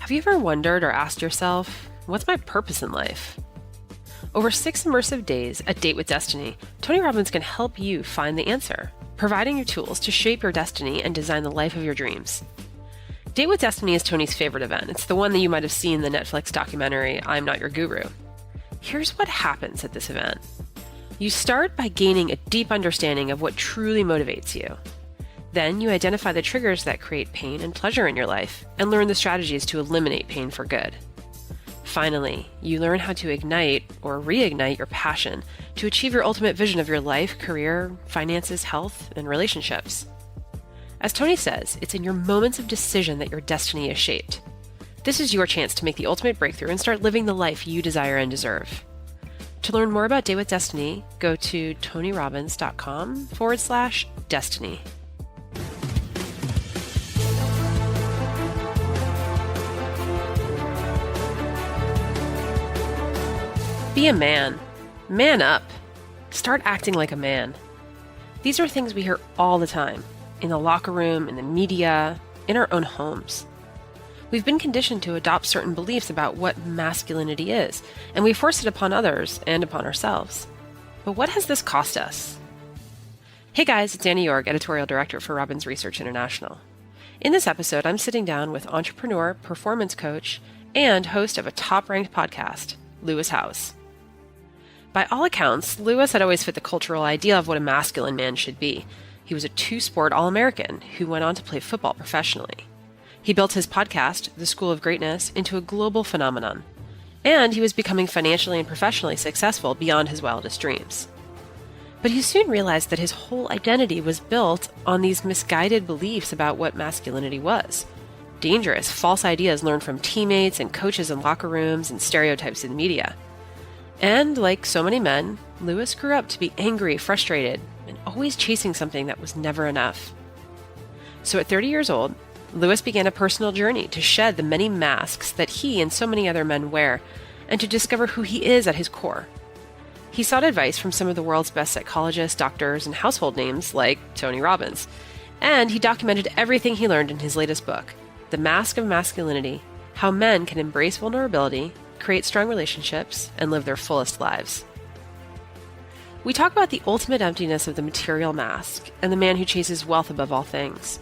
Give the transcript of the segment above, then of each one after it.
Have you ever wondered or asked yourself, what's my purpose in life? Over 6 immersive days at Date with Destiny, Tony Robbins can help you find the answer, providing you tools to shape your destiny and design the life of your dreams. Date with Destiny is Tony's favorite event. It's the one that you might have seen in the Netflix documentary, I'm Not Your Guru. Here's what happens at this event. You start by gaining a deep understanding of what truly motivates you. Then you identify the triggers that create pain and pleasure in your life and learn the strategies to eliminate pain for good. Finally, you learn how to ignite or reignite your passion to achieve your ultimate vision of your life, career, finances, health, and relationships. As Tony says, it's in your moments of decision that your destiny is shaped. This is your chance to make the ultimate breakthrough and start living the life you desire and deserve. To learn more about Date with Destiny, go to tonyrobbins.com/destiny. Be a man. Man up. Start acting like a man. These are things we hear all the time, in the locker room, in the media, in our own homes. We've been conditioned to adopt certain beliefs about what masculinity is, and we force it upon others and upon ourselves. But what has this cost us? Hey guys, it's Annie York, Editorial Director for Robbins Research International. In this episode, I'm sitting down with entrepreneur, performance coach, and host of a top-ranked podcast, Lewis Howes. By all accounts, Lewis had always fit the cultural idea of what a masculine man should be. He was a two-sport All-American who went on to play football professionally. He built his podcast, The School of Greatness, into a global phenomenon. And he was becoming financially and professionally successful beyond his wildest dreams. But he soon realized that his whole identity was built on these misguided beliefs about what masculinity was. Dangerous, false ideas learned from teammates and coaches in locker rooms and stereotypes in the media. And like so many men, Lewis grew up to be angry, frustrated, and always chasing something that was never enough. So at 30 years old, Lewis began a personal journey to shed the many masks that he and so many other men wear, and to discover who he is at his core. He sought advice from some of the world's best psychologists, doctors, and household names like Tony Robbins, and he documented everything he learned in his latest book, The Mask of Masculinity: How Men Can Embrace Vulnerability, Create Strong Relationships, and Live Their Fullest Lives. We talk about the ultimate emptiness of the material mask and the man who chases wealth above all things.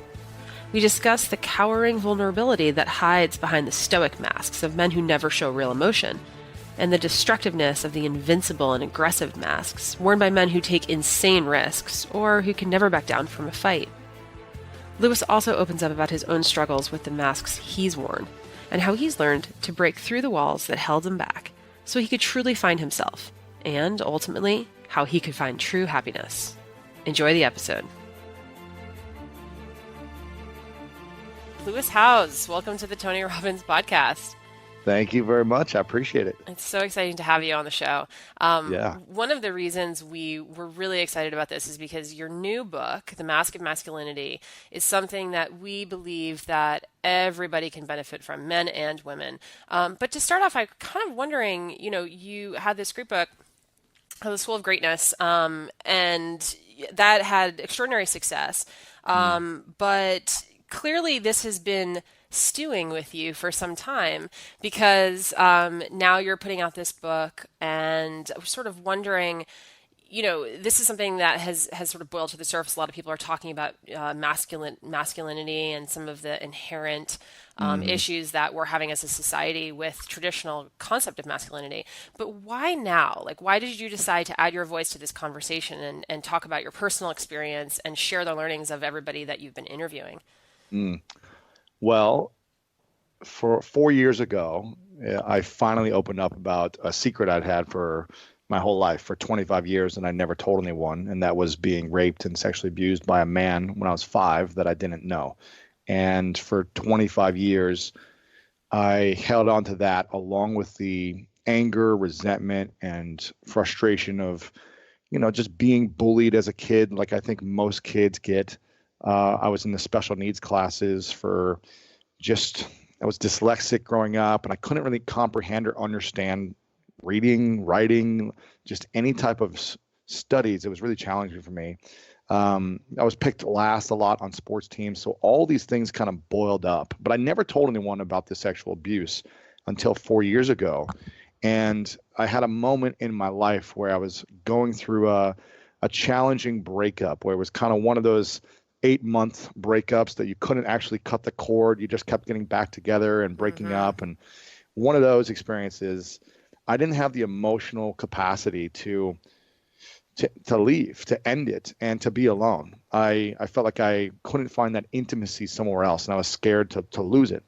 We discuss the cowering vulnerability that hides behind the stoic masks of men who never show real emotion, and the destructiveness of the invincible and aggressive masks worn by men who take insane risks or who can never back down from a fight. Lewis also opens up about his own struggles with the masks he's worn, and how he's learned to break through the walls that held him back so he could truly find himself, and ultimately, how he could find true happiness. Enjoy the episode. Lewis Howes, welcome to the Tony Robbins podcast. Thank you very much. I appreciate it. It's so exciting to have you on the show. Yeah. One of the reasons we were really excited about this is because your new book, The Mask of Masculinity, is something that we believe that everybody can benefit from, men and women. But to start off, I'm kind of wondering, you had this great book, The School of Greatness, and that had extraordinary success. But clearly this has been stewing with you for some time because now you're putting out this book, and I was sort of wondering, this is something that has sort of boiled to the surface. A lot of people are talking about masculinity and some of the inherent issues that we're having as a society with traditional concept of masculinity. But why now? Like, why did you decide to add your voice to this conversation and talk about your personal experience and share the learnings of everybody that you've been interviewing? Well, for 4 years ago, I finally opened up about a secret I'd had for my whole life, for 25 years, and I never told anyone, and that was being raped and sexually abused by a man when I was 5 that I didn't know. And for 25 years, I held on to that along with the anger, resentment, and frustration of, just being bullied as a kid, like I think most kids get. I was in the special needs classes I was dyslexic growing up, and I couldn't really comprehend or understand reading, writing, just any type of studies. It was really challenging for me. I was picked last a lot on sports teams. So all these things kind of boiled up. But I never told anyone about the sexual abuse until 4 years ago. And I had a moment in my life where I was going through a challenging breakup where it was kind of one of those 8-month breakups that you couldn't actually cut the cord. You just kept getting back together and breaking up. And one of those experiences, I didn't have the emotional capacity to leave, to end it, and to be alone. I felt like I couldn't find that intimacy somewhere else, and I was scared to lose it.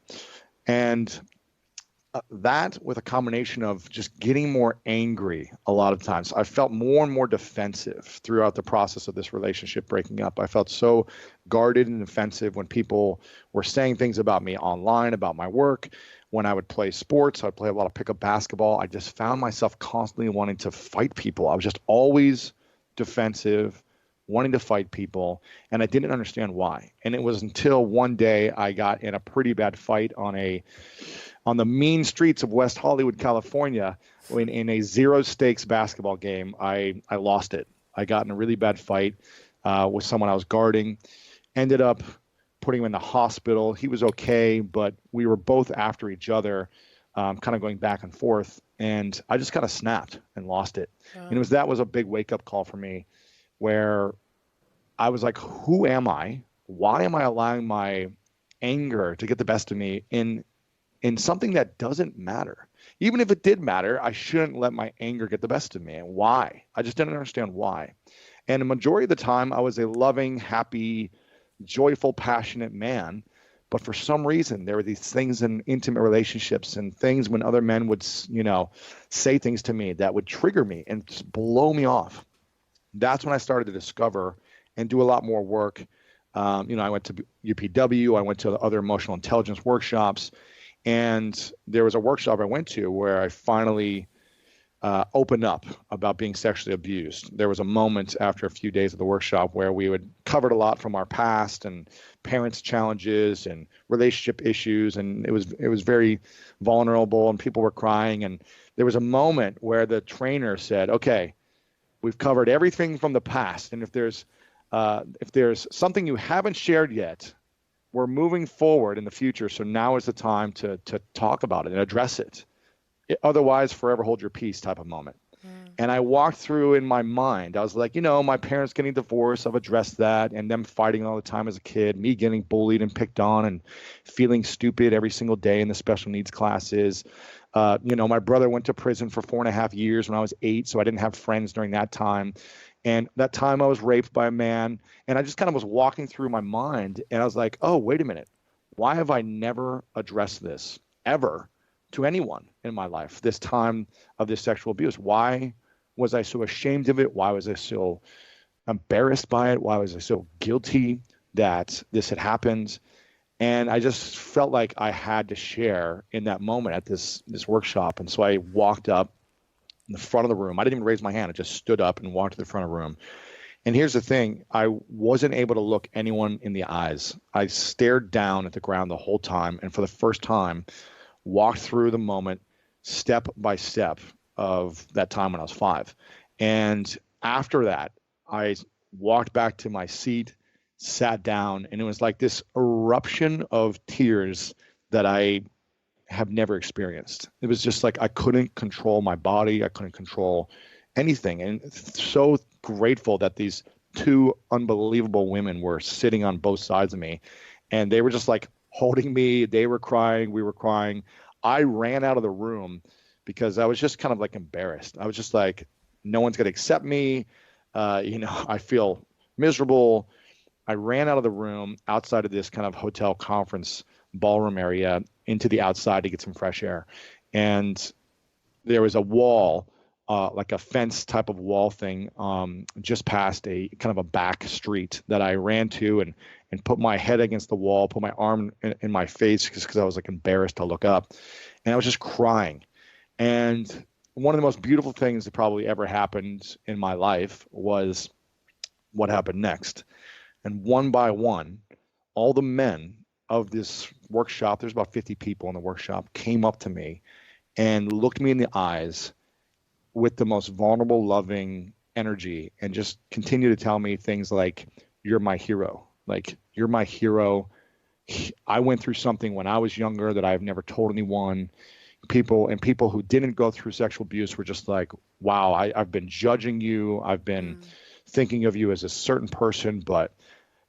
And that, with a combination of just getting more angry a lot of times, I felt more and more defensive throughout the process of this relationship breaking up. I felt so guarded and defensive when people were saying things about me online, about my work. When I would play sports, I'd play a lot of pickup basketball. I just found myself constantly wanting to fight people. I was just always defensive, wanting to fight people, and I didn't understand why. And it was until one day I got in a pretty bad fight on the mean streets of West Hollywood, California, when in a zero stakes basketball game. I lost it. I got in a really bad fight with someone I was guarding, ended up putting him in the hospital. He was okay, but we were both after each other, kind of going back and forth. And I just kind of snapped and lost it. Wow. And that was a big wake up call for me, where I was like, who am I? Why am I allowing my anger to get the best of me in something that doesn't matter? Even if it did matter, I shouldn't let my anger get the best of me. And why? I just didn't understand why. And the majority of the time, I was a loving, happy, joyful, passionate man. But for some reason, there were these things in intimate relationships and things when other men would, say things to me that would trigger me and just blow me off. That's when I started to discover and do a lot more work. I went to UPW. I went to other emotional intelligence workshops. And there was a workshop I went to where I finally opened up about being sexually abused. There was a moment after a few days of the workshop where we had covered a lot from our past and parents' challenges and relationship issues, and it was very vulnerable, and people were crying. And there was a moment where the trainer said, "Okay, we've covered everything from the past, and if there's something you haven't shared yet, we're moving forward in the future. So now is the time to talk about it and address it. Otherwise, forever hold your peace," type of moment. And I walked through in my mind. I was like, my parents getting divorced, I've addressed that, and them fighting all the time as a kid, me getting bullied and picked on and feeling stupid every single day in the special needs classes. My brother went to prison for 4.5 years when I was 8, so I didn't have friends during that time. And that time I was raped by a man, and I just kind of was walking through my mind, and I was like, oh, wait a minute. Why have I never addressed this ever to anyone in my life, this time of this sexual abuse? Why was I so ashamed of it? Why was I so embarrassed by it? Why was I so guilty that this had happened? And I just felt like I had to share in that moment at this workshop. And so I walked up in the front of the room. I didn't even raise my hand. I just stood up and walked to the front of the room. And here's the thing. I wasn't able to look anyone in the eyes. I stared down at the ground the whole time. And for the first time, walked through the moment step by step of that time when I was 5. And after that, I walked back to my seat, sat down, and it was like this eruption of tears that I have never experienced. It was just like I couldn't control my body. I couldn't control anything. And so grateful that these 2 unbelievable women were sitting on both sides of me. And they were just like holding me. They were crying. We were crying. I ran out of the room because I was just kind of like embarrassed. I was just like, no one's going to accept me. I feel miserable. I ran out of the room outside of this kind of hotel conference ballroom area into the outside to get some fresh air. And there was a wall, like a fence type of wall thing, just past a kind of a back street that I ran to and put my head against the wall, put my arm in my face because I was like embarrassed to look up. And I was just crying. And one of the most beautiful things that probably ever happened in my life was what happened next. And one by one, all the men of this workshop, there's about 50 people in the workshop, came up to me and looked me in the eyes with the most vulnerable, loving energy and just continue to tell me things like, you're my hero. Like, you're my hero. I went through something when I was younger that I've never told anyone. People who didn't go through sexual abuse were just like, wow, I've been judging you. I've been thinking of you as a certain person, but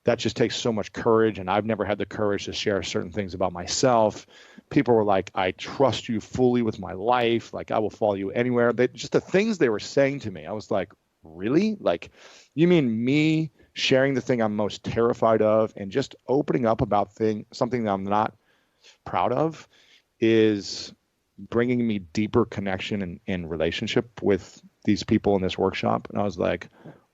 that just takes so much courage. And I've never had the courage to share certain things about myself. People were like, I trust you fully with my life. Like, I will follow you anywhere. Just the things they were saying to me, I was like, really? Like, you mean me sharing the thing I'm most terrified of and just opening up about something that I'm not proud of is bringing me deeper connection and relationship with these people in this workshop? And I was like,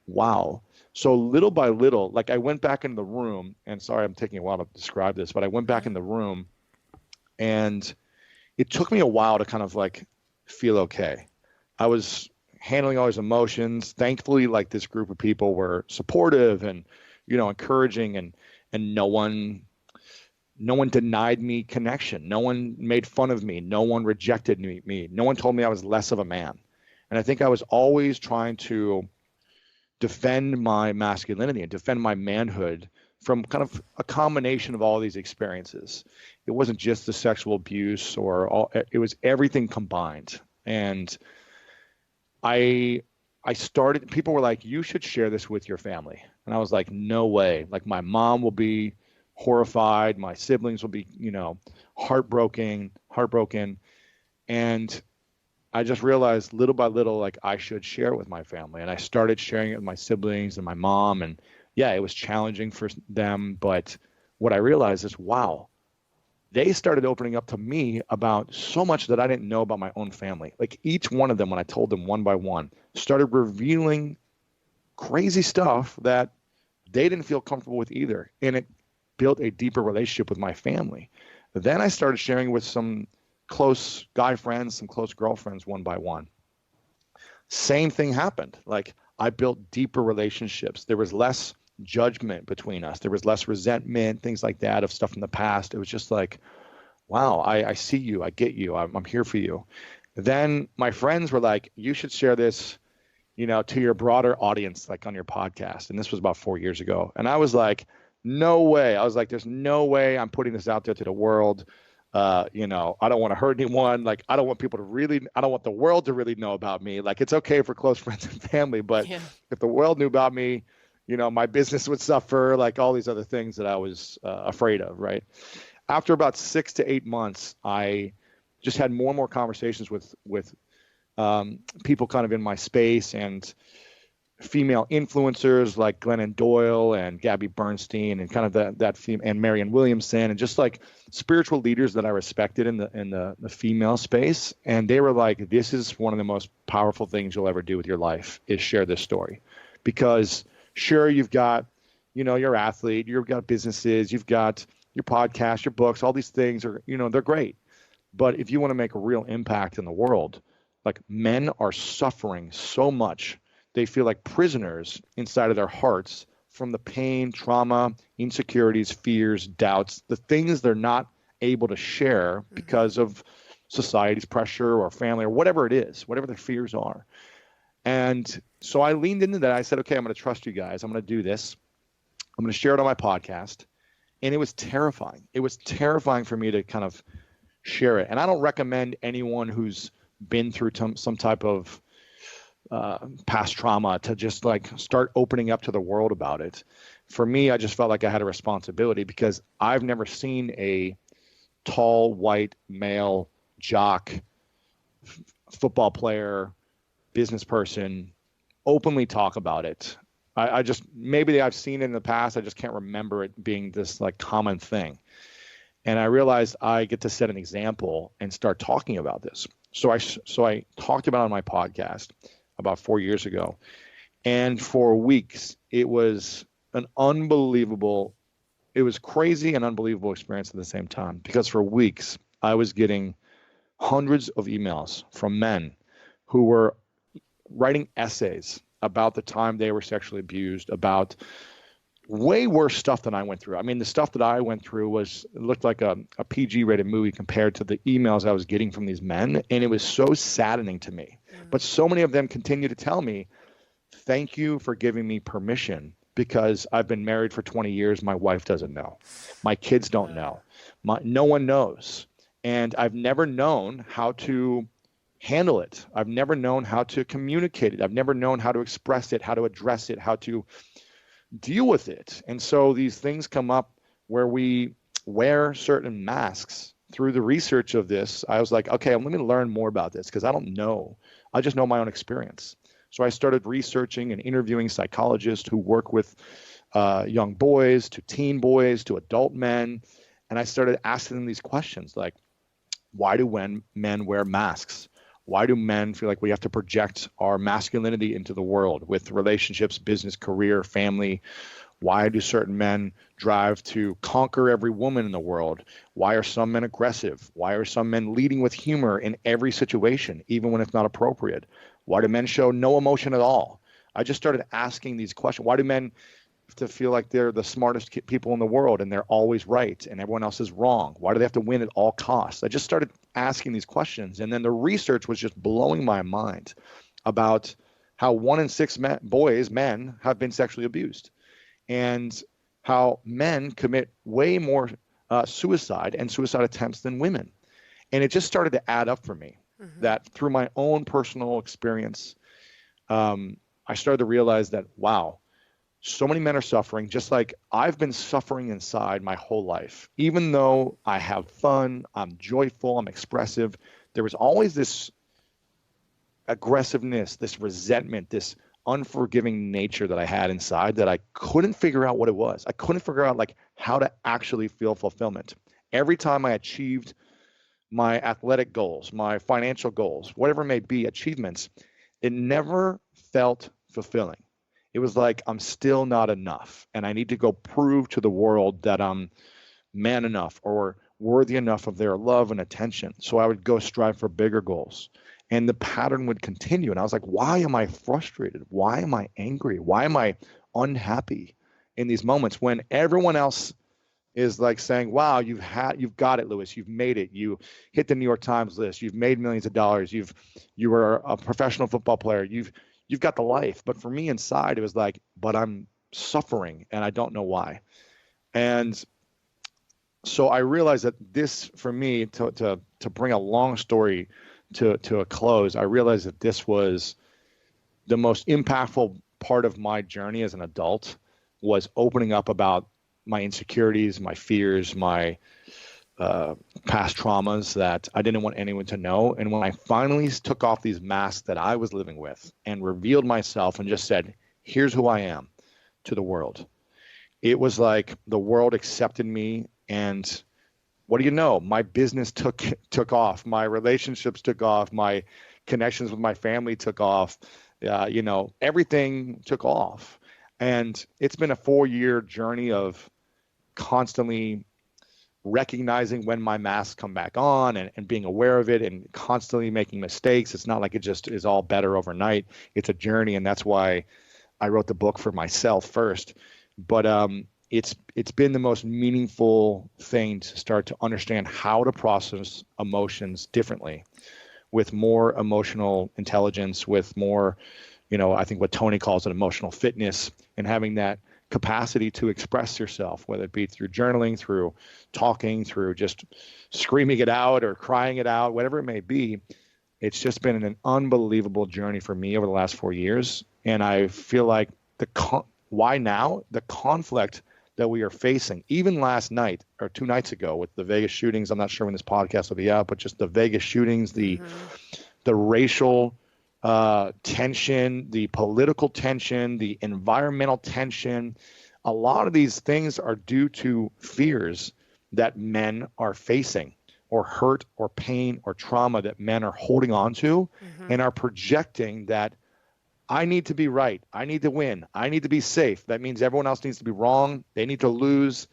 wow. So little by little, like, I went back in the room, and sorry, I'm taking a while to describe this, but I went back in the room, and it took me a while to kind of like feel okay. I was handling all these emotions. Thankfully, like, this group of people were supportive and, encouraging, and no one denied me connection. No one made fun of me. No one rejected me. No one told me I was less of a man. And I think I was always trying to defend my masculinity and defend my manhood from kind of a combination of all these experiences. It wasn't just the sexual abuse it was everything combined. And I started, people were like, you should share this with your family. And I was like, no way. Like, my mom will be horrified. My siblings will be, heartbroken. And I just realized little by little, like, I should share it with my family. And I started sharing it with my siblings and my mom. And yeah, it was challenging for them. But what I realized is, wow, they started opening up to me about so much that I didn't know about my own family. Like, each one of them, when I told them one by one, started revealing crazy stuff that they didn't feel comfortable with either. And it built a deeper relationship with my family. Then I started sharing with some close guy friends, some close girlfriends, one by one. Same thing happened. Like, I built deeper relationships. There was less judgment between us. There was less resentment, things like that, of stuff in the past. It was just like, wow, I see you. I get you. I'm here for you. Then my friends were like, you should share this, to your broader audience, like on your podcast. And this was about 4 years ago. And I was like, no way. I was like, there's no way I'm putting this out there to the world. I don't want to hurt anyone. Like, I don't want the world to really know about me. Like, it's okay for close friends and family, but if the world knew about me, my business would suffer, like all these other things that I was afraid of, right? After about 6 to 8 months, I just had more and more conversations with people kind of in my space, and female influencers like Glennon Doyle and Gabby Bernstein, and kind of that female, and Marianne Williamson, and just like spiritual leaders that I respected in the female space. And they were like, this is one of the most powerful things you'll ever do with your life, is share this story. Because sure, you've got, your athlete, you've got businesses, you've got your podcast, your books, all these things are, they're great. But if you want to make a real impact in the world, like, men are suffering so much. They feel like prisoners inside of their hearts from the pain, trauma, insecurities, fears, doubts, the things they're not able to share because of society's pressure or family or whatever it is, whatever their fears are. And so I leaned into that. I said, okay, I'm going to trust you guys. I'm going to do this. I'm going to share it on my podcast. And it was terrifying. It was terrifying for me to kind of share it. And I don't recommend anyone who's been through some type of past trauma to just like start opening up to the world about it. For me, I just felt like I had a responsibility, because I've never seen a tall, white, male, jock, football player, business person openly talk about it. I just, maybe I've seen it in the past, I just can't remember it being this like common thing. And I realized I get to set an example and start talking about this. So I talked about it on my podcast about 4 years ago. And for weeks, it was crazy and unbelievable experience at the same time. Because for weeks, I was getting hundreds of emails from men who were writing essays about the time they were sexually abused, about way worse stuff than I went through. I mean, the stuff that I went through looked like a PG-rated movie compared to the emails I was getting from these men. And it was so saddening to me. But so many of them continue to tell me thank you for giving me permission, because I've been married for 20 years. My wife doesn't know. My kids don't know. No one knows. And I've never known how to handle it. I've never known how to communicate it. I've never known how to express it, how to address it, how to deal with it. And so these things come up where we wear certain masks. Through the research of this, I was like, okay, let me learn more about this, because I don't know. I just know my own experience. So I started researching and interviewing psychologists who work with young boys to teen boys to adult men. And I started asking them these questions like, why do men wear masks? Why do men feel like we have to project our masculinity into the world with relationships, business, career, family? Why do certain men drive to conquer every woman in the world? Why are some men aggressive? Why are some men leading with humor in every situation, even when it's not appropriate? Why do men show no emotion at all? I just started asking these questions. Why do men have to feel like they're the smartest people in the world and they're always right and everyone else is wrong? Why do they have to win at all costs? I just started asking these questions. And then the research was just blowing my mind about how 1 in 6 men have been sexually abused, and how men commit way more suicide and suicide attempts than women. And it just started to add up for me that through my own personal experience, I started to realize that, wow, so many men are suffering, just like I've been suffering inside my whole life. Even though I have fun, I'm joyful, I'm expressive, there was always this aggressiveness, this resentment, this unforgiving nature that I had inside that I couldn't figure out what it was. I couldn't figure out like how to actually feel fulfillment. Every time I achieved my athletic goals, my financial goals, whatever it may be, achievements, it never felt fulfilling. It was like I'm still not enough, and I need to go prove to the world that I'm man enough or worthy enough of their love and attention. So I would go strive for bigger goals. And the pattern would continue. And I was like, why am I frustrated? Why am I angry? Why am I unhappy in these moments when everyone else is like saying, wow, you've got it, Lewis. You've made it. You hit the New York Times list. You've made millions of dollars. You were a professional football player. You've got the life. But for me inside, it was like, but I'm suffering and I don't know why. And so I realized that this, for me, to bring a long story to a close, I realized that this was the most impactful part of my journey as an adult, was opening up about my insecurities, my fears, my past traumas that I didn't want anyone to know. And when I finally took off these masks that I was living with and revealed myself and just said, here's who I am to the world, it was like the world accepted me. And what do you know? My business took off. My relationships took off. My connections with my family took off. Everything took off. And it's been a 4-year journey of constantly recognizing when my masks come back on and being aware of it and constantly making mistakes. It's not like it just is all better overnight. It's a journey. And that's why I wrote the book for myself first. But it's been the most meaningful thing to start to understand how to process emotions differently, with more emotional intelligence, with more, I think what Tony calls it, emotional fitness, and having that capacity to express yourself, whether it be through journaling, through talking, through just screaming it out or crying it out, whatever it may be. It's just been an unbelievable journey for me over the last 4 years. And I feel like why now? The conflict that we are facing, even last night or 2 nights ago with the Vegas shootings. I'm not sure when this podcast will be out, but just the Vegas shootings, the racial tension, the political tension, the environmental tension. A lot of these things are due to fears that men are facing, or hurt or pain or trauma that men are holding on to and are projecting that I need to be right. I need to win. I need to be safe. That means everyone else needs to be wrong. They need to lose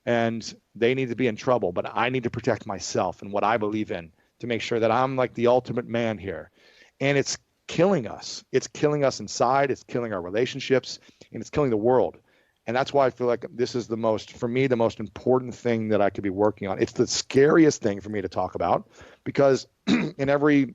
and they need to be in trouble. But I need to protect myself and what I believe in to make sure that I'm like the ultimate man here. And it's killing us. It's killing us inside. It's killing our relationships, and it's killing the world. And that's why I feel like this is the most important thing that I could be working on. It's the scariest thing for me to talk about, because in every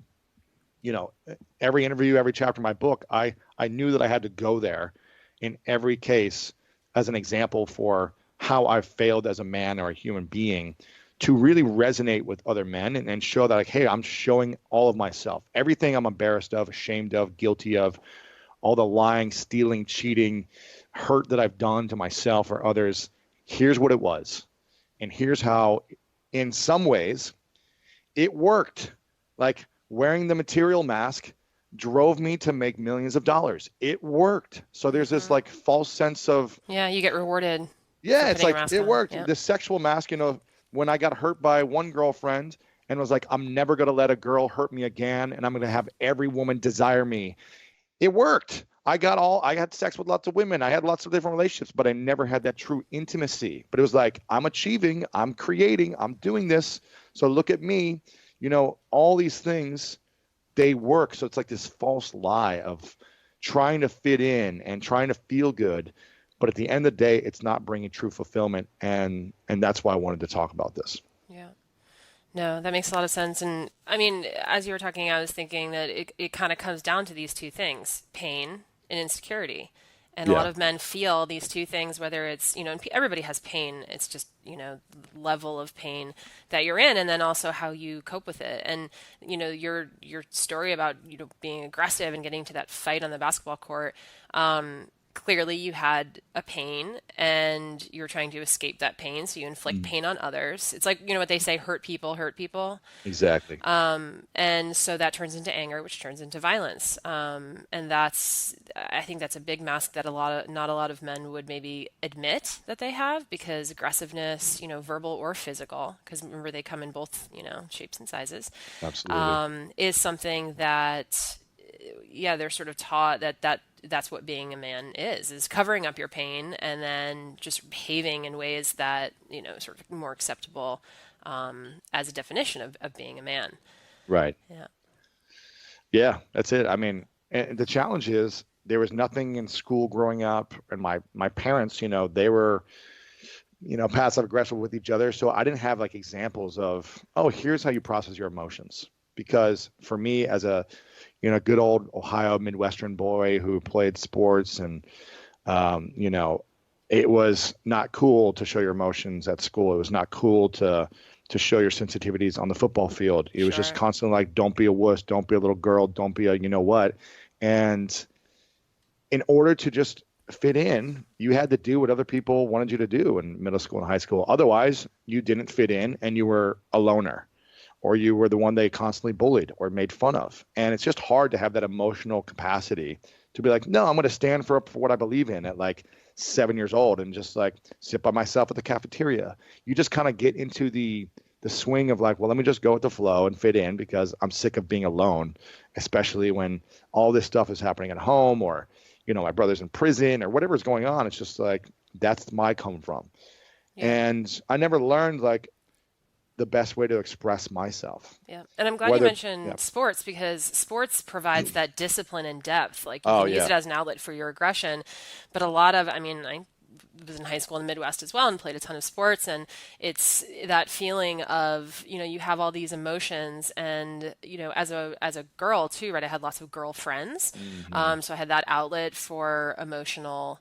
you know, every interview, every chapter of my book, I knew that I had to go there in every case as an example for how I failed as a man or a human being to really resonate with other men and show that like, hey, I'm showing all of myself, everything I'm embarrassed of, ashamed of, guilty of, all the lying, stealing, cheating, hurt that I've done to myself or others. Here's what it was. And here's how, in some ways, it worked. Like wearing the material mask drove me to make millions of dollars. It worked. So there's this like false sense of, Yeah, you get rewarded for yeah, it's putting a like mask it on. worked. Yeah. The sexual mask, when I got hurt by one girlfriend and was like, I'm never going to let a girl hurt me again. And I'm going to have every woman desire me. It worked. I had sex with lots of women. I had lots of different relationships, but I never had that true intimacy. But it was like, I'm achieving, I'm creating, I'm doing this. So look at me, all these things, they work. So it's like this false lie of trying to fit in and trying to feel good. But at the end of the day, it's not bringing true fulfillment. And that's why I wanted to talk about this. Yeah. No, that makes a lot of sense. And I mean, as you were talking, I was thinking that it kind of comes down to these two things, pain and insecurity. And a lot Yeah. of men feel these two things, whether it's, and everybody has pain. It's just, level of pain that you're in, and then also how you cope with it. And, your story about, being aggressive and getting to that fight on the basketball court, clearly you had a pain and you're trying to escape that pain. So you inflict Mm. pain on others. It's like, what they say, hurt people hurt people. Exactly. And so that turns into anger, which turns into violence. And I think that's a big mask that not a lot of men would maybe admit that they have, because aggressiveness, verbal or physical, because remember they come in both, shapes and sizes, Absolutely. is something that, yeah, they're sort of taught that's what being a man is covering up your pain and then just behaving in ways that, sort of more acceptable, as a definition of being a man. Right. Yeah. Yeah, that's it. I mean, and the challenge is there was nothing in school growing up, and my parents, they were, passive aggressive with each other. So I didn't have like examples of, oh, here's how you process your emotions. Because for me, as a, good old Ohio Midwestern boy who played sports and, it was not cool to show your emotions at school. It was not cool to show your sensitivities on the football field. It was just Sure. constantly like, don't be a wuss, don't be a little girl, don't be a what. And in order to just fit in, you had to do what other people wanted you to do in middle school and high school. Otherwise, you didn't fit in and you were a loner, or you were the one they constantly bullied or made fun of. And it's just hard to have that emotional capacity to be like, no, I'm going to stand for what I believe in at like 7 years old and just like sit by myself at the cafeteria. You just kind of get into the swing of like, well, let me just go with the flow and fit in because I'm sick of being alone, especially when all this stuff is happening at home or, my brother's in prison or whatever's going on. It's just like, that's my come from. Yeah. And I never learned like the best way to express myself. Yeah. And I'm glad you Whether, yeah. mentioned sports, because sports provides that discipline and depth. Like you Oh, can use yeah. it as an outlet for your aggression. But I was in high school in the Midwest as well and played a ton of sports. And it's that feeling of, you have all these emotions. And, as a girl too, right? I had lots of girl friends. Hmm. So I had that outlet for emotional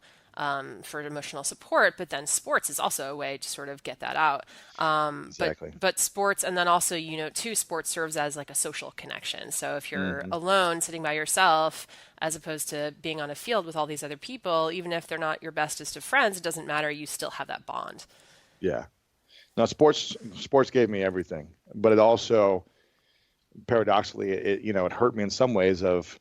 support, but then sports is also a way to sort of get that out. But Exactly. sports, and then also, too, sports serves as like a social connection. So if you're Hmm. alone sitting by yourself, as opposed to being on a field with all these other people, even if they're not your bestest of friends, it doesn't matter. You still have that bond. Yeah. Now, sports gave me everything, but it also, paradoxically, it hurt me in some ways of,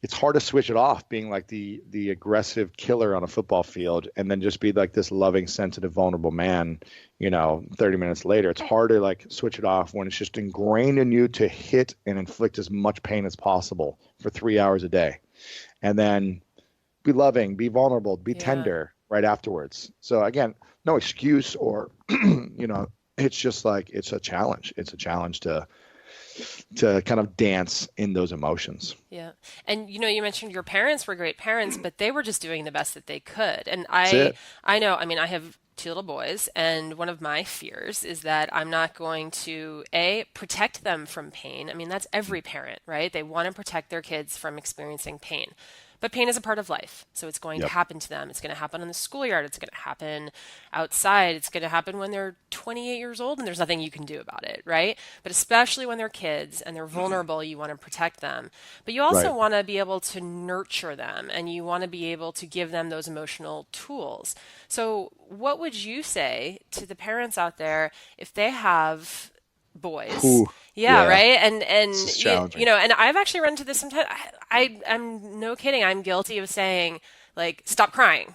it's hard to switch it off being like the aggressive killer on a football field and then just be like this loving, sensitive, vulnerable man, 30 minutes later. It's hard to like switch it off when it's just ingrained in you to hit and inflict as much pain as possible for 3 hours a day. And then be loving, be vulnerable, be Yeah. tender right afterwards. So again, no excuse or, it's just like, it's a challenge. It's a challenge to kind of dance in those emotions. Yeah. And you mentioned your parents were great parents, but they were just doing the best that they could. And That's it. I know, I mean, I have two little boys, and one of my fears is that I'm not going to, A, protect them from pain. I mean, that's every parent, right? They want to protect their kids from experiencing pain. But pain is a part of life. So it's going to Yep. happen to them. It's going to happen in the schoolyard. It's going to happen outside. It's going to happen when they're 28 years old and there's nothing you can do about it, right? But especially when they're kids and they're vulnerable, you want to protect them. But you also Right. want to be able to nurture them and you want to be able to give them those emotional tools. So, what would you say to the parents out there if they have boys? Whew. Yeah, Yeah. right. This is You challenging. know, and I've actually run into this sometimes. I'm no kidding. I'm guilty of saying like, stop crying,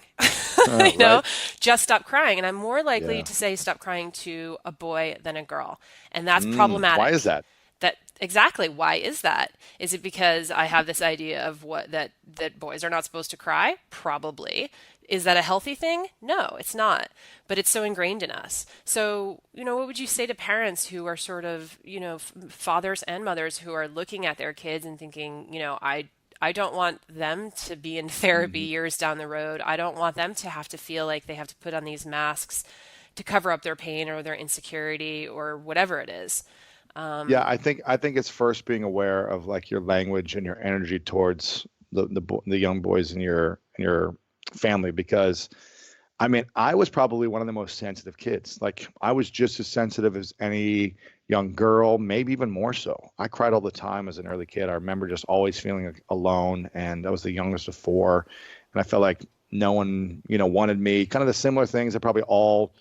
you know, Right. just stop crying. And I'm more likely Yeah. to say stop crying to a boy than a girl, and that's Why is problematic. that? That exactly. Why is that? Is it because I have this idea of what that boys are not supposed to cry? Probably. Is that a healthy thing? No, it's not. But it's so ingrained in us. So, you know, what would you say to parents who are sort of, you know, fathers and mothers who are looking at their kids and thinking, you know, I don't want them to be in therapy Mhm. years down the road. I don't want them to have to feel like they have to put on these masks to cover up their pain or their insecurity or whatever it is. Yeah, I think it's first being aware of like your language and your energy towards the young boys in your family because I mean, I was probably one of the most sensitive kids. Like I was just as sensitive as any young girl, maybe even more so. I cried all the time as an early kid. I remember just always feeling like alone, and I was the youngest of four, and I felt like no one, wanted me. Kind of the similar things that probably all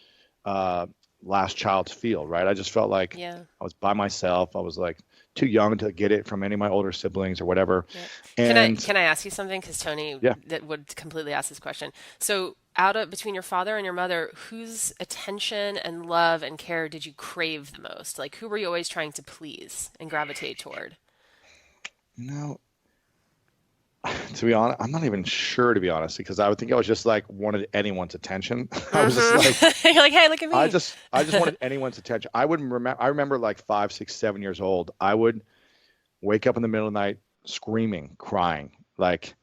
uh, last childs feel, right? I just felt like Yeah. I was by myself. I was like too young to get it from any of my older siblings or whatever. Yeah. And Can I ask you something? Because Tony yeah, that would completely ask this question. So, out of between your father and your mother, whose attention and love and care did you crave the most? Like, who were you always trying to please and gravitate toward? you know, to be honest, I'm not even sure to be honest, because I would think I was just like wanted anyone's attention. I was just like, You're like, hey, look at I me. just I just wanted anyone's attention. I remember like 5, 6, 7 years old. I would wake up in the middle of the night screaming, crying, like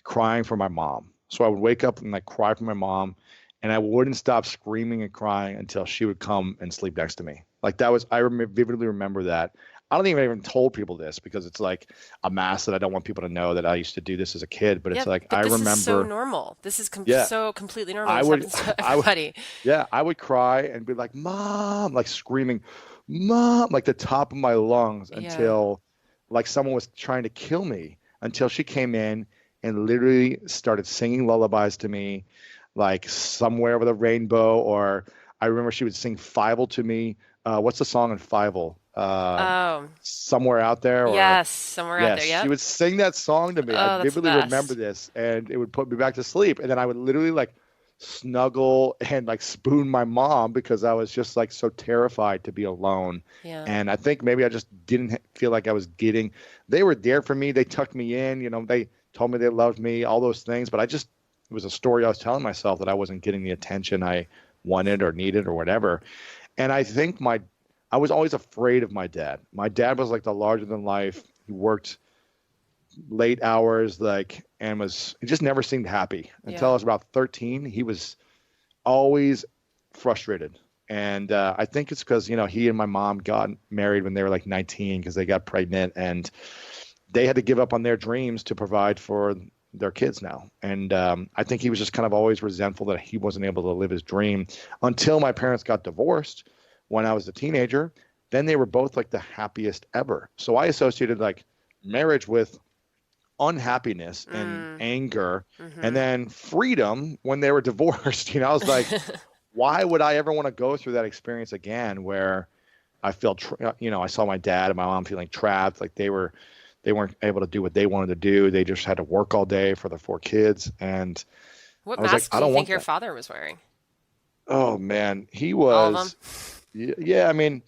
crying for my mom. So I would wake up and like cry for my mom, and I wouldn't stop screaming and crying until she would come and sleep next to me. Like that was vividly remember that. I don't even told people this because it's like a mask that I don't want people to know that I used to do this as a kid. But it's Yeah, like but I this is so remember, normal. This is yeah, so completely normal. I This would, happens to I would, everybody. yeah, I would cry and be like, "Mom," like screaming, "Mom," like the top of my lungs Yeah. until like someone was trying to kill me until she came in and literally started singing lullabies to me, like Somewhere Over the Rainbow, or I remember she would sing Fievel to me. What's the song in Fievel? Oh, Somewhere Out There, or yes, somewhere out there. yes, she Yep. would sing that song to me. I Oh, that's the vividly remember best. this, and it would put me back to sleep. And then I would literally like snuggle and like spoon my mom because I was just like so terrified to be alone. Yeah. And I think maybe I just didn't feel like I was getting, they were there for me. They tucked me in, they told me they loved me, all those things. But it was a story I was telling myself that I wasn't getting the attention I wanted or needed or whatever. And I think I was always afraid of my dad. My dad was like the larger than life. He worked late hours, like, and he just never seemed happy until I Yeah. was about 13. He was always frustrated. And I think it's because, he and my mom got married when they were like 19 because they got pregnant and they had to give up on their dreams to provide for their kids now. And I think he was just kind of always resentful that he wasn't able to live his dream until my parents got divorced when I was a teenager. Then they were both like the happiest ever. So I associated like marriage with unhappiness and Mm. anger and Mm-hmm. then freedom when they were divorced. I was like, why would I ever want to go through that experience again where I felt, I saw my dad and my mom feeling trapped, like they weren't able to do what they wanted to do. They just had to work all day for the four kids. And What I was like, mask I do you don't think want your that. father was wearing? Oh man, he All of them? was, yeah, I mean,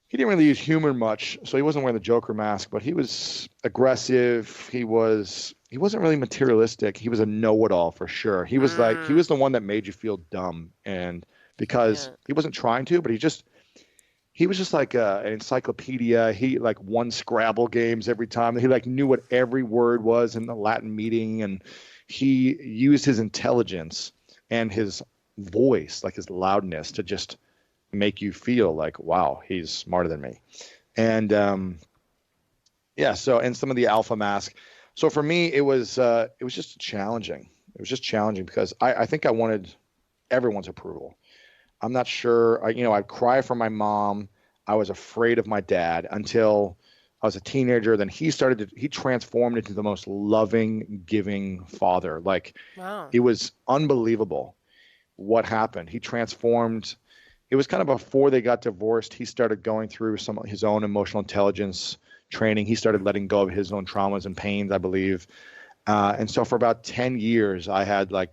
he didn't really use humor much, so he wasn't wearing the Joker mask, but he was aggressive. He wasn't really materialistic. He was a know-it-all for sure. He Mm. was the one that made you feel dumb, and because Yeah. he wasn't trying to, but he was just like an encyclopedia. He like won Scrabble games every time. He like knew what every word was in the Latin meeting, and he used his intelligence and his voice, like his loudness to just make you feel like, wow, he's smarter than me. And yeah, so and some of the alpha mask. So for me, it was just challenging. It was just challenging because I think I wanted everyone's approval. I'm not sure. I'd cry for my mom. I was afraid of my dad until I was a teenager. Then he transformed into the most loving, giving father. Like Wow. it was unbelievable what happened. He transformed. It was kind of before they got divorced. He started going through some of his own emotional intelligence training. He started letting go of his own traumas and pains, I believe. And so for about 10 years, I had like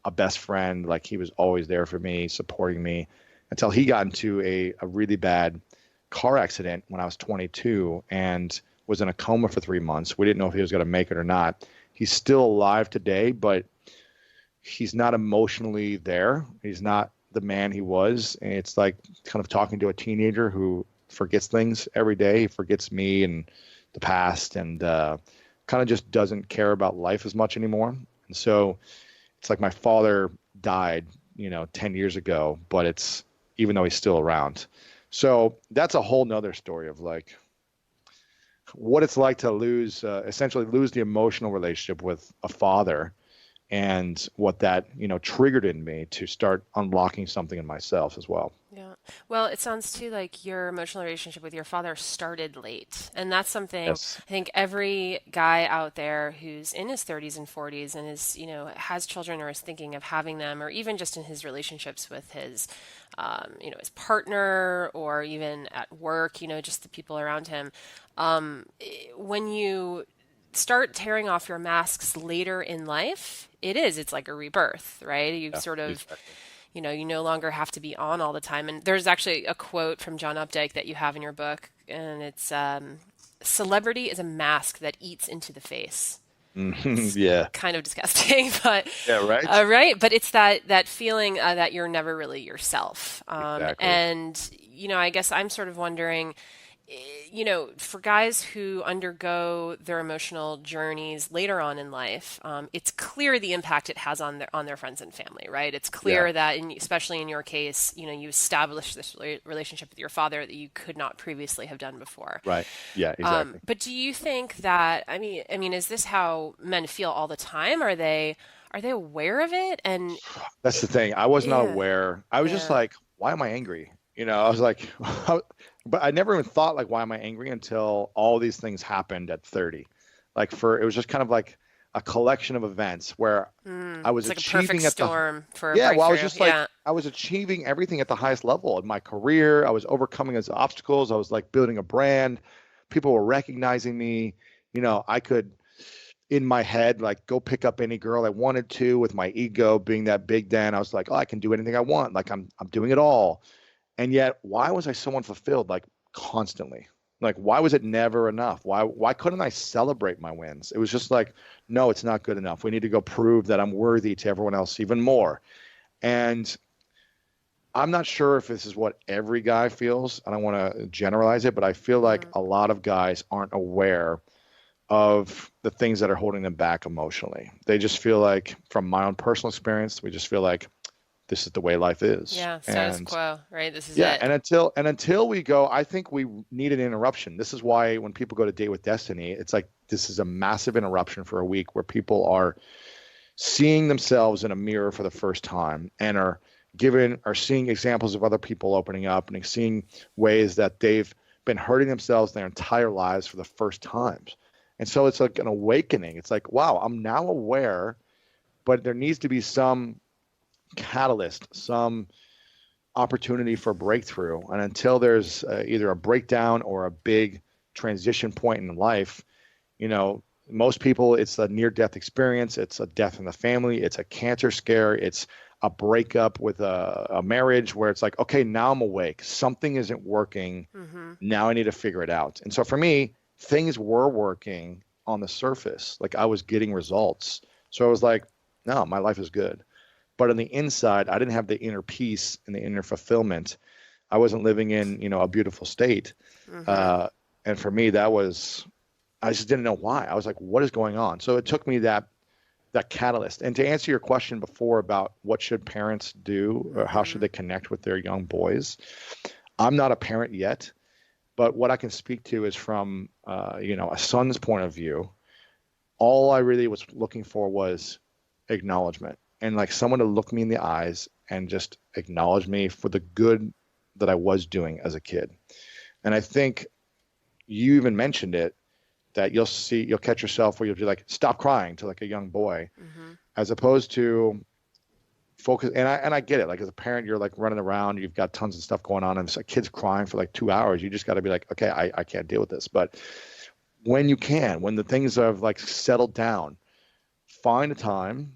a best friend. Like he was always there for me, supporting me until he got into a really bad car accident when I was 22 and was in a coma for 3 months. We didn't know if he was going to make it or not. He's still alive today, but he's not emotionally there. He's not the man he was. And it's like kind of talking to a teenager who forgets things every day. He forgets me and the past and kind of just doesn't care about life as much anymore. And so it's like my father died, 10 years ago, but it's even though he's still around. So that's a whole nother story of like what it's like to essentially lose the emotional relationship with a father and what that, triggered in me to start unlocking something in myself as well. Yeah. Well, it sounds too like your emotional relationship with your father started late. And that's something Yes. I think every guy out there who's in his 30s and 40s and is, has children or is thinking of having them, or even just in his relationships with his, his partner or even at work, just the people around him. When you start tearing off your masks later in life, it's like a rebirth, right? You Yeah, sort of exactly. you no longer have to be on all the time. And there's actually a quote from John Updike that you have in your book, and it's celebrity is a mask that eats into the face. It's Yeah. kind of disgusting, but Yeah, right? right. But it's that feeling that you're never really yourself. Exactly. And I guess I'm sort of wondering, for guys who undergo their emotional journeys later on in life, it's clear the impact it has on their friends and family, right? It's Yeah. clear that, especially in your case, you established this relationship with your father that you could not previously have done before. Right. Yeah, exactly. But do you think that, is this how men feel all the time? Are they aware of it? And That's the thing. I was not yeah, aware. I was just yeah. like, why am I angry? I was like, but I never even thought like, why am I angry until all these things happened at 30. It was just kind of like a collection of events where I was It's like a perfect achieving at the, storm for a yeah, well, I was breakthrough. just like, Yeah. I was achieving everything at the highest level in my career. I was overcoming those obstacles. I was like building a brand. People were recognizing me. I could in my head, like go pick up any girl I wanted to with my ego being that big then. I was like, oh, I can do anything I want. Like I'm doing it all. And yet, why was I so unfulfilled? Like constantly. Like, why was it never enough? Why couldn't I celebrate my wins? It was just like, no, it's not good enough. We need to go prove that I'm worthy to everyone else even more. And I'm not sure if this is what every guy feels. I don't want to generalize it, but I feel like Mm. a lot of guys aren't aware of the things that are holding them back emotionally. They just feel like, from my own personal experience, we just feel like this is the way life is. Yeah, status And quo, right? This is yeah, it. and until we go, I think we need an interruption. This is why when people go to Date with Destiny, it's like this is a massive interruption for a week where people are seeing themselves in a mirror for the first time and are seeing examples of other people opening up and seeing ways that they've been hurting themselves their entire lives for the first times. And so it's like an awakening. It's like, wow, I'm now aware, but there needs to be some catalyst, some opportunity for breakthrough. And until there's either a breakdown or a big transition point in life, most people, it's a near-death experience. It's a death in the family. It's a cancer scare. It's a breakup with a marriage where it's like, okay, now I'm awake. Something isn't working. Hmm. Now I need to figure it out. And so for me, things were working on the surface. Like I was getting results. So I was like, no, my life is good. But on the inside, I didn't have the inner peace and the inner fulfillment. I wasn't living in, a beautiful state. Hmm. Uh, and for me, I just didn't know why. I was like, what is going on? So it took me that that catalyst. And to answer your question before about what should parents do or how should Mm-hmm. they connect with their young boys, I'm not a parent yet, but what I can speak to is from a son's point of view. All I really was looking for was acknowledgement and like someone to look me in the eyes and just acknowledge me for the good that I was doing as a kid. And I think you even mentioned it that you'll catch yourself where you'll be like, stop crying to like a young boy, Mm-hmm. as opposed to focus. And I get it. Like as a parent, you're like running around, you've got tons of stuff going on, and it's like kids crying for like 2 hours. You just got to be like, okay, I can't deal with this. But when you can, when the things have like settled down, find a time.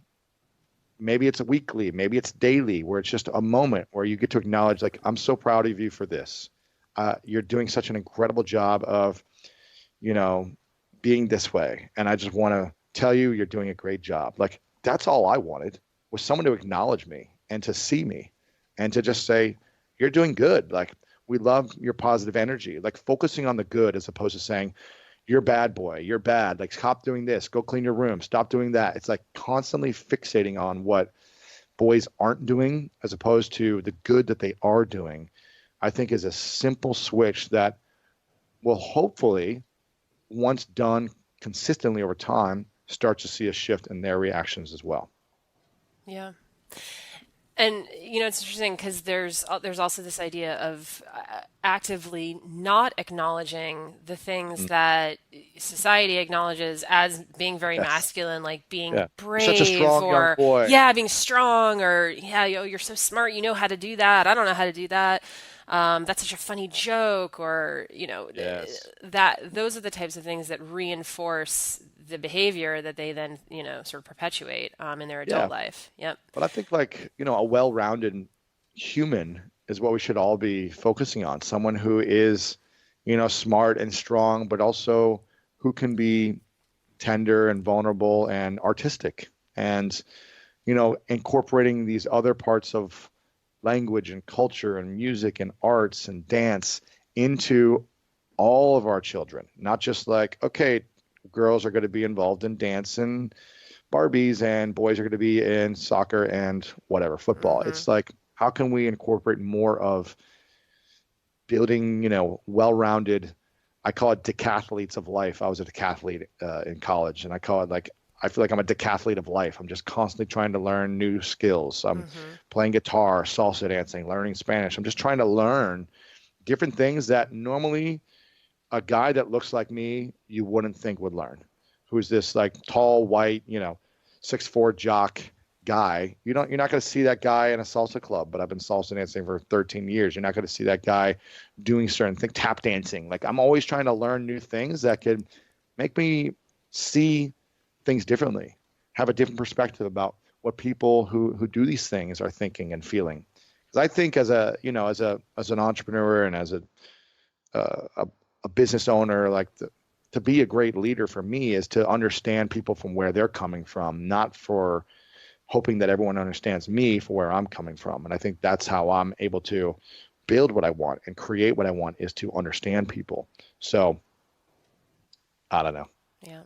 Maybe it's a weekly, maybe it's daily, where it's just a moment where you get to acknowledge, like, I'm so proud of you for this. You're doing such an incredible job of, you know, being this way. And I just want to tell you, you're doing a great job. Like, that's all I wanted was someone to acknowledge me and to see me and to just say, you're doing good. Like, we love your positive energy, like focusing on the good as opposed to saying, you're bad boy, you're bad. Like, stop doing this, go clean your room, stop doing that. It's like constantly fixating on what boys aren't doing as opposed to the good that they are doing, I think is a simple switch that will hopefully, once done consistently over time, start to see a shift in their reactions as well. Yeah. And it's interesting because there's also this idea of actively not acknowledging the things Mm. that society acknowledges as being very Yes. masculine, like being Yeah. You're such a brave strong young or boy. yeah, being strong or yeah, you're so smart, you know how to do that. I don't know how to do that. That's such a funny joke, or Yes. that those are the types of things that reinforce the behavior that they then sort of perpetuate in their adult Yeah. life. Yep. But I think like, a well-rounded human is what we should all be focusing on. Someone who is, smart and strong, but also who can be tender and vulnerable and artistic and, incorporating these other parts of language and culture and music and arts and dance into all of our children, not just like, okay, girls are going to be involved in dance and Barbies and boys are going to be in soccer and whatever, football. Mm-hmm. It's like, how can we incorporate more of building, well-rounded, I call it decathletes of life. I was a decathlete in college, and I call it like, I feel like I'm a decathlete of life. I'm just constantly trying to learn new skills. I'm Mm-hmm. playing guitar, salsa dancing, learning Spanish. I'm just trying to learn different things that normally a guy that looks like me, you wouldn't think would learn. Who's this like tall, white, 6'4" jock guy. You're not going to see that guy in a salsa club, but I've been salsa dancing for 13 years. You're not going to see that guy doing certain things, tap dancing. Like, I'm always trying to learn new things that could make me see things differently, have a different perspective about what people who do these things are thinking and feeling. Because I think as an entrepreneur and as a business owner, like to be a great leader for me is to understand people from where they're coming from, not for hoping that everyone understands me for where I'm coming from. And I think that's how I'm able to build what I want and create what I want, is to understand people. So I don't know. Yeah.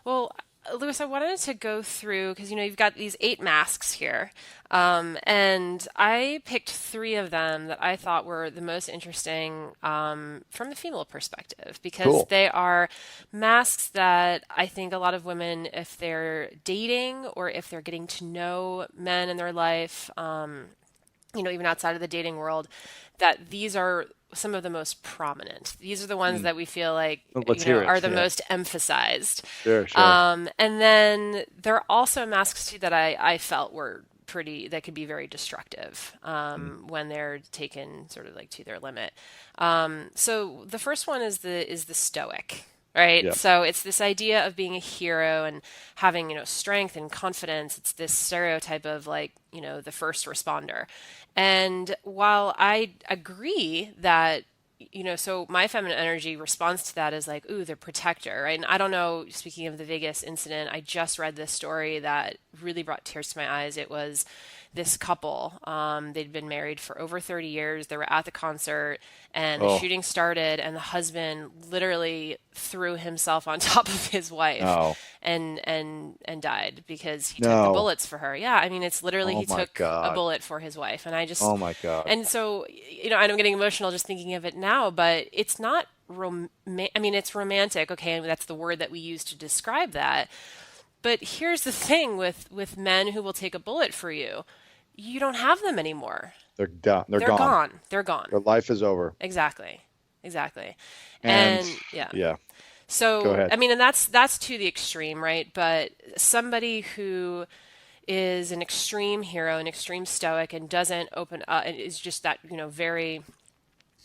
Well, Lewis, I wanted to go through because you've got these 8 masks here, and I picked 3 of them that I thought were the most interesting from the female perspective because Cool. they are masks that I think a lot of women, if they're dating or if they're getting to know men in their life, even outside of the dating world, that these are some of the most prominent. These are the ones Mm. that we feel like, Well, let's hear are it. the Yeah. most emphasized. Sure. Sure. And then there are also masks too that I felt were that could be very destructive Mm. when they're taken sort of like to their limit. So the first one is the stoic. Right. Yeah. So it's this idea of being a hero and having, strength and confidence. It's this stereotype of like, the first responder. And while I agree that, so my feminine energy responds to that as like, ooh, the protector, right? And I don't know, speaking of the Vegas incident, I just read this story that really brought tears to my eyes. It was this couple. They'd been married for over 30 years. They were at the concert and the Oh. shooting started, and the husband literally threw himself on top of his wife No. and died because he took the No. bullets for her. Yeah, I mean, it's literally Oh he my took a God. bullet for his wife. And I just, Oh my God. and so, and I'm getting emotional just thinking of it now, but it's not I mean, it's romantic, okay, and that's the word that we use to describe that. But here's the thing with men who will take a bullet for you. You don't have them anymore. They're done. They're They're gone. gone. They're gone. Their life is over. Exactly. Exactly. And And yeah. yeah, go So, ahead. I mean, and that's to the extreme, right? But somebody who is an extreme hero, an extreme stoic, and doesn't open up, and is just that, very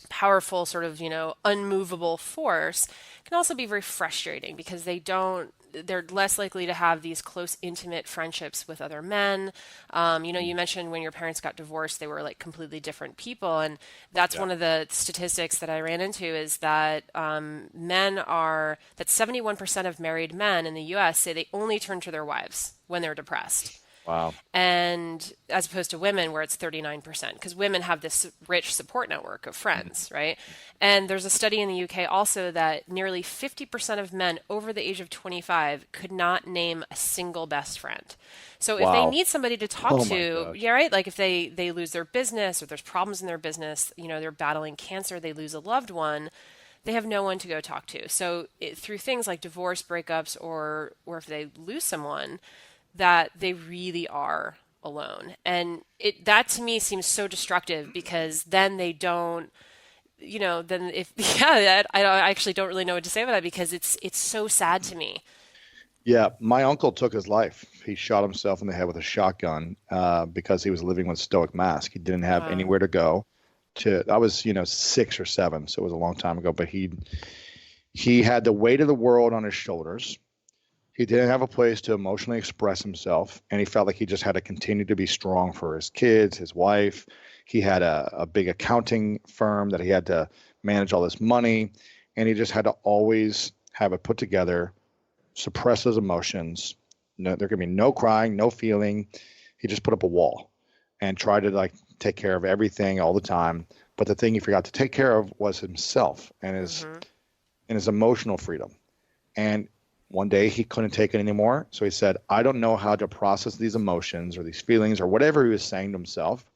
powerful, sort of, unmovable force, can also be very frustrating because they're less likely to have these close, intimate friendships with other men. You mentioned when your parents got divorced, they were like completely different people. And that's Yeah. one of the statistics that I ran into is that that 71% of married men in the US say they only turn to their wives when they're depressed, Wow. and as opposed to women where it's 39%, because women have this rich support network of friends, right? And there's a study in the UK also that nearly 50% of men over the age of 25 could not name a single best friend. So if they Wow. need somebody to talk Oh my to, gosh. yeah, right, like if they lose their business or there's problems in their business, they're battling cancer, they lose a loved one, they have no one to go talk to. So through things like divorce, breakups, or if they lose someone, that they really are alone. And that to me seems so destructive because then they don't, then if, yeah, I actually don't really know what to say about that because it's so sad to me. Yeah, my uncle took his life. He shot himself in the head with a shotgun because he was living with stoic mask. He didn't have Wow. anywhere to go. I was, 6 or 7, so it was a long time ago. But he had the weight of the world on his shoulders. He didn't have a place to emotionally express himself, and he felt like he just had to continue to be strong for his kids, his wife. He had a big accounting firm that he had to manage all this money, and he just had to always have it put together, suppress his emotions. No, there could be no crying, no feeling. He just put up a wall and tried to like take care of everything all the time. But the thing he forgot to take care of was himself and Hmm. his emotional freedom. And one day he couldn't take it anymore. So he said, I don't know how to process these emotions or these feelings or whatever he was saying to himself.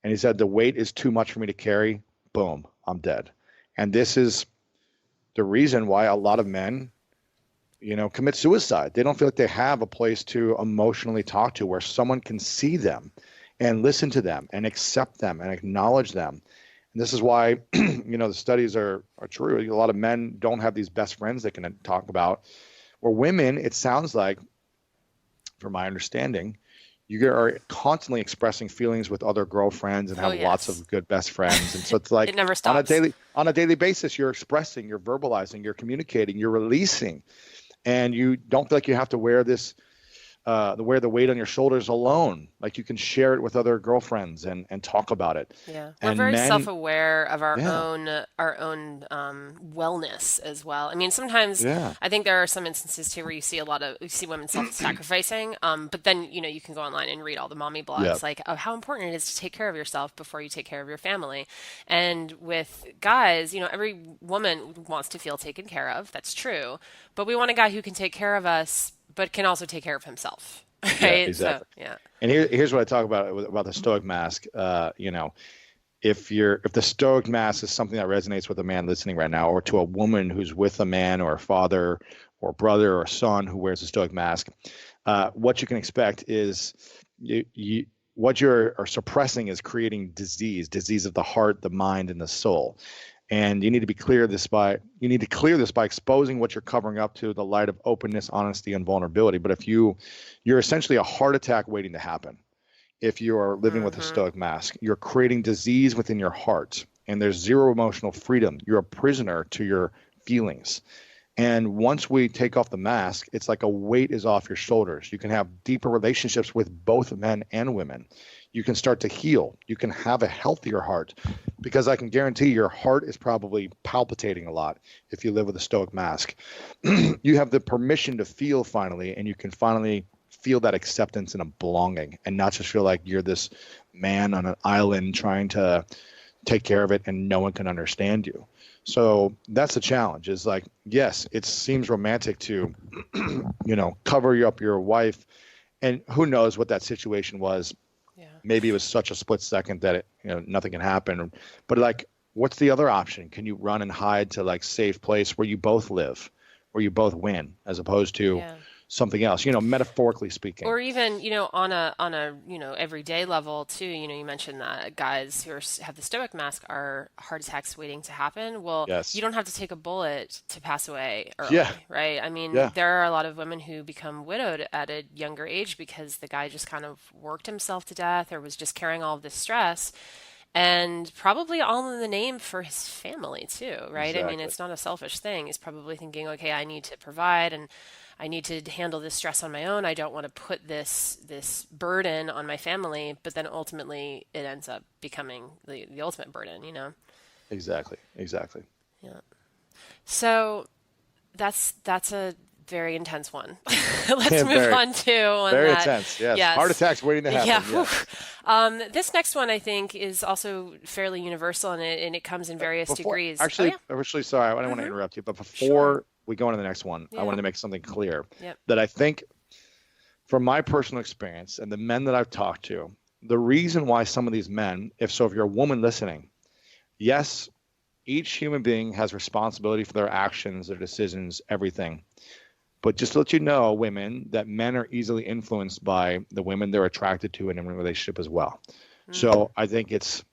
And he said, the weight is too much for me to carry. Boom, I'm dead. And this is the reason why a lot of men, commit suicide. They don't feel like they have a place to emotionally talk to where someone can see them and listen to them and accept them and acknowledge them. And this is why, the studies are true. A lot of men don't have these best friends they can talk about. Or women, it sounds like, from my understanding, you are constantly expressing feelings with other girlfriends and Oh, have lots yes. of good best friends. And so it's It like never on a stops. daily basis, you're expressing, you're verbalizing, you're communicating, you're releasing, and you don't feel like you have to wear the weight on your shoulders alone. Like you can share it with other girlfriends and talk about it. Yeah, we're And very men, self-aware of yeah, our own wellness as well. I mean, sometimes yeah, I think there are some instances too where you see women self-sacrificing. But then you can go online and read all the mommy yeah, blogs like of how important it is to take care of yourself before you take care of your family. And with guys, every woman wants to feel taken care of. That's true, but we want a guy who can take care of us, but can also take care of himself. yeah, Right? So exactly. yeah. And here's what I talk about the stoic mask. If the stoic mask is something that resonates with a man listening right now, or to a woman who's with a man or a father or brother or son who wears a stoic mask, what you can expect is what you're are suppressing is creating disease of the heart, the mind, and the soul. And you need to clear this by exposing what you're covering up to the light of openness, honesty, and vulnerability. But if you're essentially a heart attack waiting to happen. If you are living with a Hmm. stoic mask, you're creating disease within your heart, and there's zero emotional freedom. You're a prisoner to your feelings. And once we take off the mask, it's like a weight is off your shoulders. You can have deeper relationships with both men and women. You can start to heal. You can have a healthier heart because I can guarantee your heart is probably palpitating a lot if you live with a stoic mask. You have the permission to feel finally, and you can finally feel that acceptance and a belonging and not just feel like you're this man on an island trying to take care of it and no one can understand you. So that's the challenge is like, yes, it seems romantic to, cover up your wife. And who knows what that situation was. Yeah. Maybe it was such a split second that nothing can happen. But like, what's the other option? Can you run and hide to like safe place where you both live, where you both win, as opposed to Yeah. something else, metaphorically speaking. Or even, on a, everyday level too, you mentioned that guys who have the stoic mask are heart attacks waiting to happen. Well, you Yes. don't have to take a bullet to pass away Yeah. early, right? I mean, Yeah. there are a lot of women who become widowed at a younger age because the guy just kind of worked himself to death or was just carrying all of this stress. And probably all in the name for his family too, right? I mean, Exactly. it's not a selfish thing. He's probably thinking, okay, I need to provide and I need to handle this stress on my own. I don't want to put this burden on my family, but then ultimately it ends up becoming the ultimate burden, you know? Exactly. Exactly. Yeah. So that's a very intense one. Let's move Very, on to one very that, intense. Yes. Heart yes. attacks waiting to Yeah. happen. Whew. Yes. This next one I think is also fairly universal and it comes in various Before, degrees. Oh actually, yeah. actually, sorry, I don't want to Mm-hmm. interrupt you, but Sure. before we go on to the next one, I Yeah. wanted to make something clear Yep. that I think, from my personal experience and the men that I've talked to, the reason why some of these men, if you're a woman listening, yes, each human being has responsibility for their actions, their decisions, everything. But just to let you know, women, that men are easily influenced by the women they're attracted to in a relationship as well. Mm. So I think it's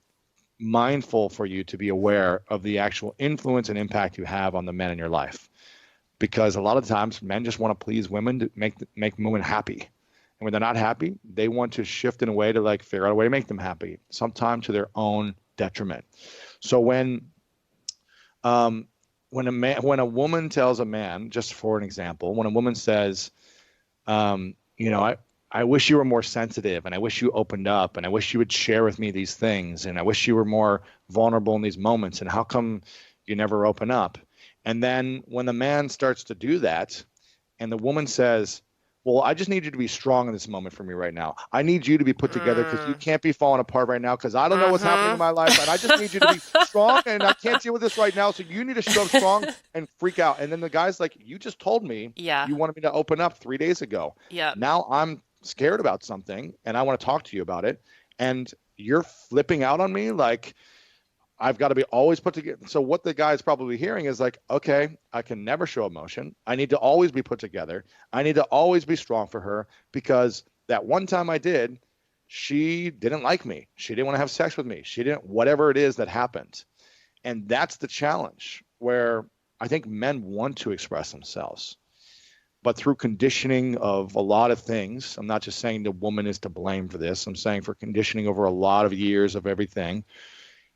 mindful for you to be aware of the actual influence and impact you have on the men in your life. Because a lot of times men just want to please women to make women happy. And when they're not happy, they want to shift in a way to like figure out a way to make them happy, sometimes to their own detriment. So um, when a woman tells a man, just for an example, when a woman says, I wish you were more sensitive and I wish you opened up and I wish you would share with me these things and I wish you were more vulnerable in these moments and how come you never open up? And then when the man starts to do that and the woman says, well, I just need you to be strong in this moment for me right now. I need you to be put together because you Mm. can't be falling apart right now because I don't know what's happening in Mm-hmm. my life. And I just need you to be strong and I can't deal with this right now. So you need to show up strong and freak out. And then the guy's like, you just told me Yeah. you wanted me to open up 3 days ago. Yep. Now I'm scared about something and I want to talk to you about it. And you're flipping out on me like, I've got to be always put together. So what the guy's probably hearing is like, okay, I can never show emotion. I need to always be put together. I need to always be strong for her because that one time I did, she didn't like me. She didn't want to have sex with me. She didn't, whatever it is that happened. And that's the challenge where I think men want to express themselves. But through conditioning of a lot of things, I'm not just saying the woman is to blame for this. I'm saying for conditioning over a lot of years of everything,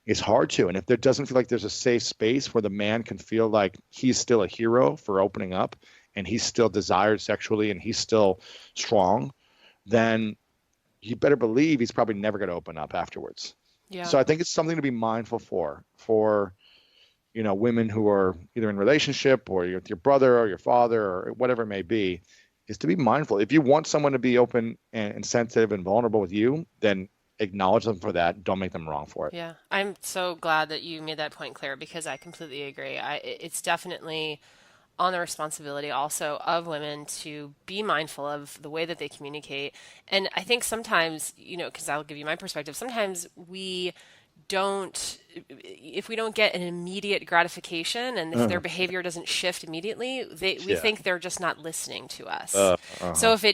it's hard to. And if there doesn't feel like there's a safe space where the man can feel like he's still a hero for opening up and he's still desired sexually and he's still strong, then you better believe he's probably never going to open up afterwards. Yeah. So I think it's something to be mindful for women who are either in relationship or with your brother or your father or whatever it may be, is to be mindful. If you want someone to be open and sensitive and vulnerable with you, then acknowledge them for that. Don't make them wrong for it. Yeah. I'm so glad that you made that point clear because I completely agree. It's definitely on the responsibility also of women to be mindful of the way that they communicate. And I think sometimes, because I'll give you my perspective, sometimes if we don't get an immediate gratification and if their Uh, behavior doesn't shift immediately, we yeah. think they're just not listening to us. Uh-huh. So if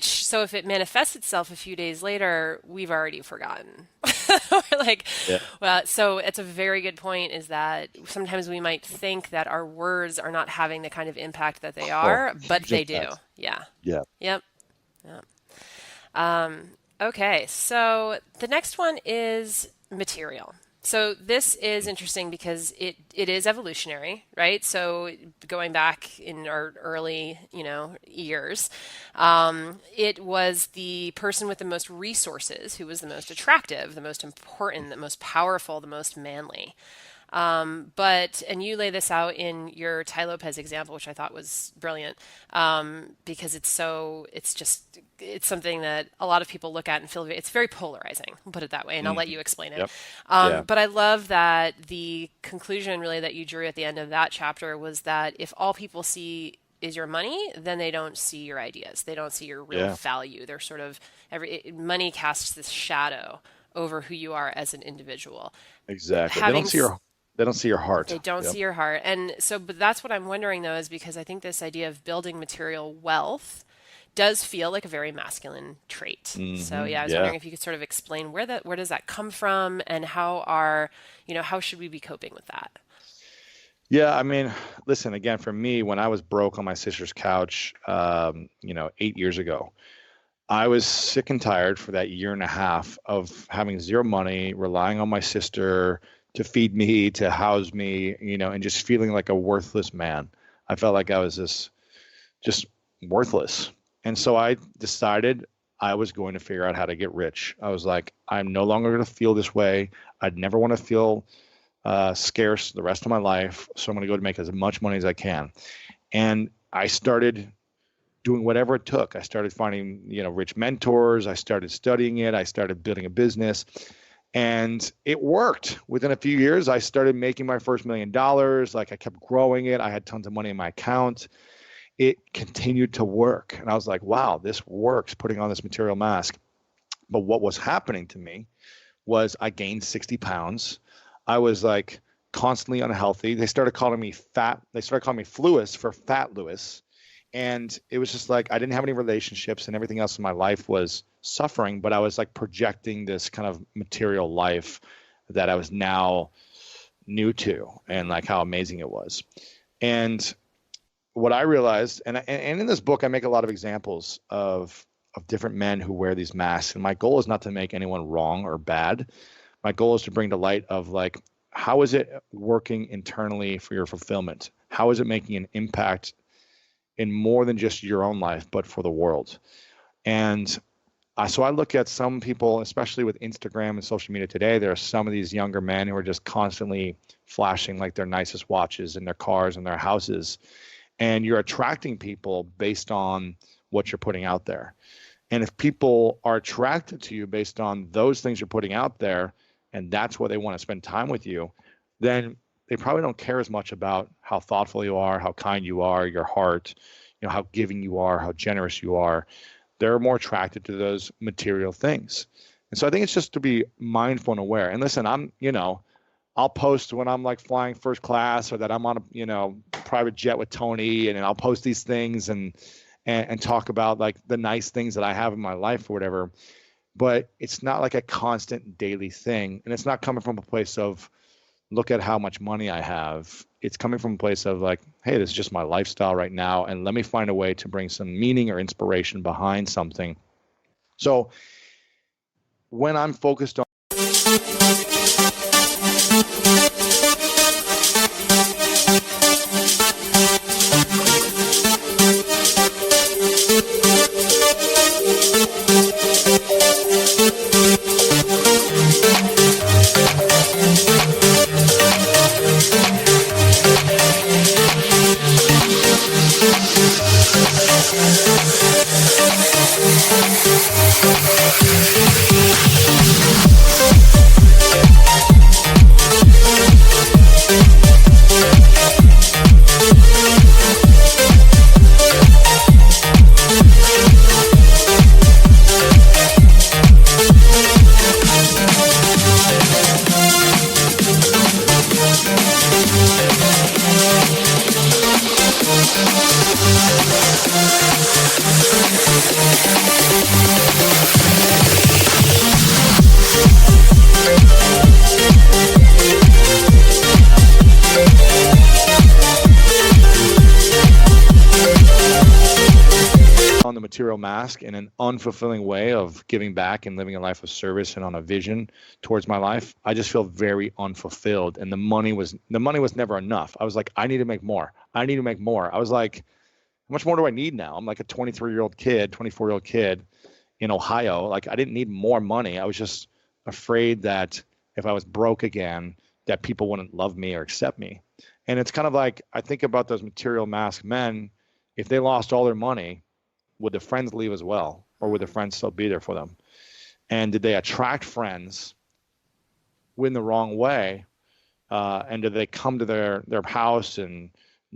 it manifests itself a few days later, we've already forgotten. We're like, Yeah. well, so it's a very good point is that sometimes we might think that our words are not having the kind of impact that they Oh, are, but huge they do. impact. Yeah. Yeah. Yep. Yep. Okay, so the next one is material. So this is interesting because it is evolutionary, right? So going back in our early, years, it was the person with the most resources who was the most attractive, the most important, the most powerful, the most manly. And you lay this out in your Tai Lopez example, which I thought was brilliant, because it's something that a lot of people look at and feel it's very polarizing, we'll put it that way, and I'll let Mhm. you explain it. Yep. Yeah. But I love that the conclusion really that you drew at the end of that chapter was that if all people see is your money, then they don't see your ideas. They don't see your real Yeah. value. They're sort of money casts this shadow over who you are as an individual. Exactly. Having They don't see your They heart. don't Yep. see your heart. And so, but that's what I'm wondering though, is because I think this idea of building material wealth does feel like a very masculine trait. So yeah, I was Yeah. wondering if you could sort of explain where does that come from and how should we be coping with that? Yeah. I mean, listen, again, for me, when I was broke on my sister's couch, 8 years ago, I was sick and tired for that year and a half of having zero money, relying on my sister to feed me, to house me, and just feeling like a worthless man. I felt like I was just worthless. And so I decided I was going to figure out how to get rich. I was like, I'm no longer going to feel this way. I'd never want to feel scarce the rest of my life. So I'm going to go to make as much money as I can. And I started doing whatever it took. I started finding, rich mentors. I started studying it. I started building a business. And it worked. Within a few years, I started making my first $1 million. Like I kept growing it. I had tons of money in my account. It continued to work. And I was like, wow, this works, putting on this material mask. But what was happening to me was I gained 60 pounds. I was like constantly unhealthy. They started calling me fat. They started calling me Fluis for Fat Lewis. And it was just like I didn't have any relationships and everything else in my life was suffering, but I was like projecting this kind of material life that I was now new to and like how amazing it was. And what I realized, and in this book, I make a lot of examples of different men who wear these masks. And my goal is not to make anyone wrong or bad. My goal is to bring to light of like, how is it working internally for your fulfillment? How is it making an impact in more than just your own life, but for the world? And so I look at some people, especially with Instagram and social media today, there are some of these younger men who are just constantly flashing like their nicest watches and their cars and their houses. And you're attracting people based on what you're putting out there. And if people are attracted to you based on those things you're putting out there, and that's why they want to spend time with you, then they probably don't care as much about how thoughtful you are, how kind you are, your heart, how giving you are, how generous you are. They're more attracted to those material things. And so I think it's just to be mindful and aware. And listen, I'll post when I'm like flying first class or that I'm on a private jet with Tony, and I'll post these things and talk about like the nice things that I have in my life or whatever. But it's not like a constant daily thing. And it's not coming from a place of look at how much money I have. It's coming from a place of like, hey, this is just my lifestyle right now. And let me find a way to bring some meaning or inspiration behind something. So when I'm focused on the material mask in an unfulfilling way of giving back and living a life of service and on a vision towards my life, I just feel very unfulfilled. And the money was never enough. I was like, I need to make more. I need to make more. I was like, how much more do I need now? I'm like a 23-year-old kid, 24-year-old kid in Ohio. Like I didn't need more money. I was just afraid that if I was broke again, that people wouldn't love me or accept me. And it's kind of like, I think about those material masked men. If they lost all their money, would the friends leave as well? Or would the friends still be there for them? And did they attract friends in the wrong way? And did they come to their house and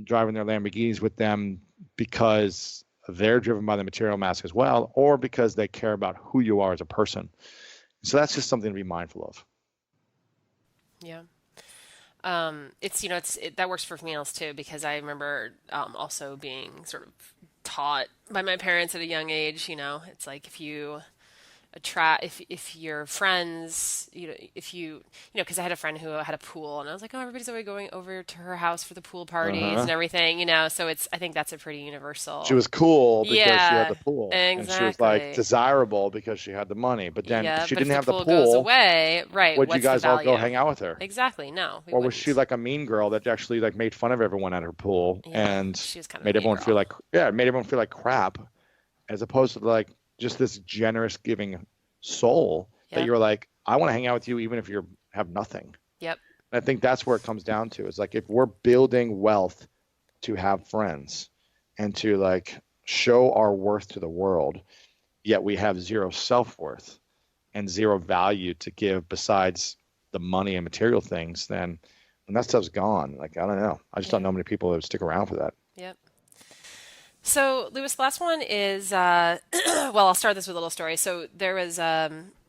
driving their Lamborghinis with them because they're driven by the material mask as well, or because they care about who you are as a person? So that's just something to be mindful of. Yeah. That works for females too, because I remember also being sort of taught by my parents at a young age. It's like if your friends, because I had a friend who had a pool, and I was like, oh, everybody's always going over to her house for the pool parties and everything. So I think that's a pretty universal. She was cool because she had Yeah, the pool, and she was like exactly. desirable because she had the money. But then if Yeah, she but if didn't the have the pool goes pool, away, right, would you what's the guys all go value? hang out with her? Exactly. No, we Or was she wouldn't. like a mean girl that actually like made fun of everyone at her pool Yeah, and she was kind of a made mean everyone feel girl. like, yeah, made everyone feel like crap, as opposed to like just this generous giving soul that Yep. you're like, I want to hang out with you even if you have nothing. Yep. And I think that's where it comes down to. It's like, if we're building wealth to have friends and to like show our worth to the world, yet we have zero self-worth and zero value to give besides the money and material things, then when that stuff's gone, like, I don't know. I just don't Yeah. know many people that would stick around for that. Yep. So, Lewis, the last one is, well, I'll start this with a little story. So there was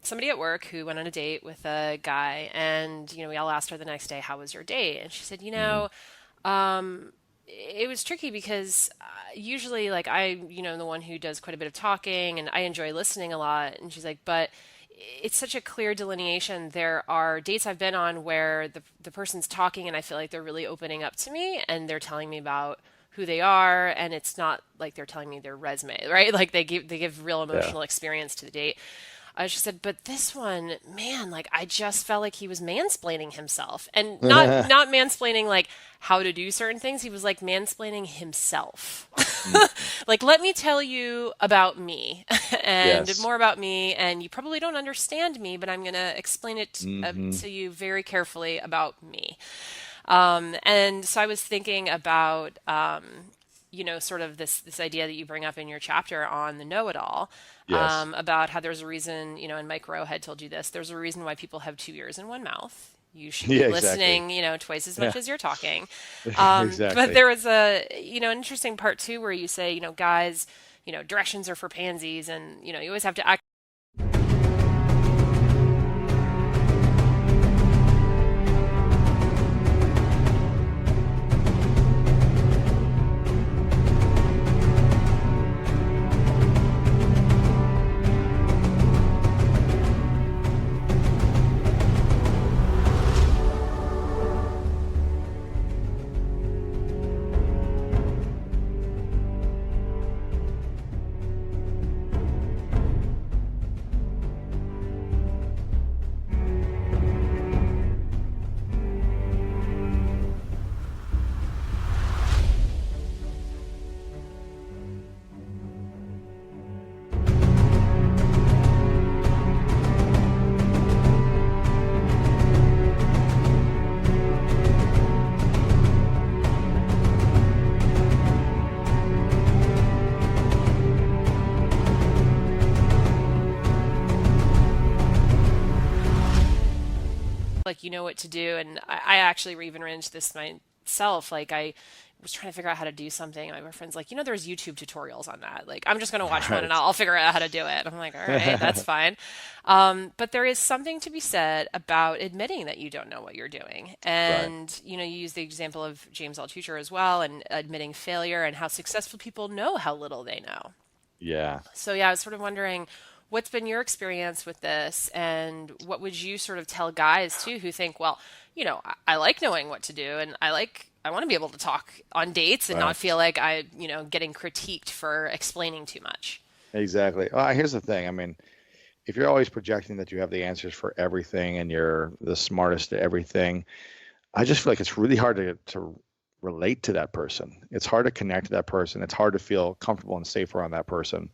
somebody at work who went on a date with a guy, and we all asked her the next day, "How was your date?" And she said, Mm. it was tricky because usually, like, I'm the one who does quite a bit of talking, and I enjoy listening a lot." And she's like, "But it's such a clear delineation. There are dates I've been on where the person's talking, and I feel like they're really opening up to me, and they're telling me about who they are, and it's not like they're telling me their resume, right? Like they give real Yeah. emotional experience to the date." She said, "But this one, man, like I just felt like he was mansplaining himself, and not mansplaining like how to do certain things. He was like mansplaining himself. Mhm. Like, let me tell you about me and Yes. more about me, and you probably don't understand me, but I'm going to explain it Hmm. to you very carefully about me." And so I was thinking about, sort of this idea that you bring up in your chapter on the know-it-all, Yes. about how there's a reason, and Mike Rowe had told you this, there's a reason why people have two ears and one mouth. You should be Yeah, exactly. listening, twice as Yeah, much as you're talking. But exactly. there was an interesting part too where you say, guys, directions are for pansies, and, you always have to act like you know what to do. And I actually even ran into this myself. Like I was trying to figure out how to do something. My friend's like, there's YouTube tutorials on that. Like, I'm just going to watch one and Right. I'll figure out how to do it. I'm like, all right, that's fine. But there is something to be said about admitting that you don't know what you're doing. Right. And, you use the example of James Altucher as well, and admitting failure, and how successful people know how little they know. Yeah. So yeah, I was sort of wondering, what's been your experience with this, and what would you sort of tell guys too who think, well, I like knowing what to do, and I want to be able to talk on dates and not Right. feel like getting critiqued for explaining too much. Exactly. Here's the thing. I mean, if you're always projecting that you have the answers for everything and you're the smartest at everything, I just feel like it's really hard to relate to that person. It's hard to connect to that person. It's hard to feel comfortable and safe around that person.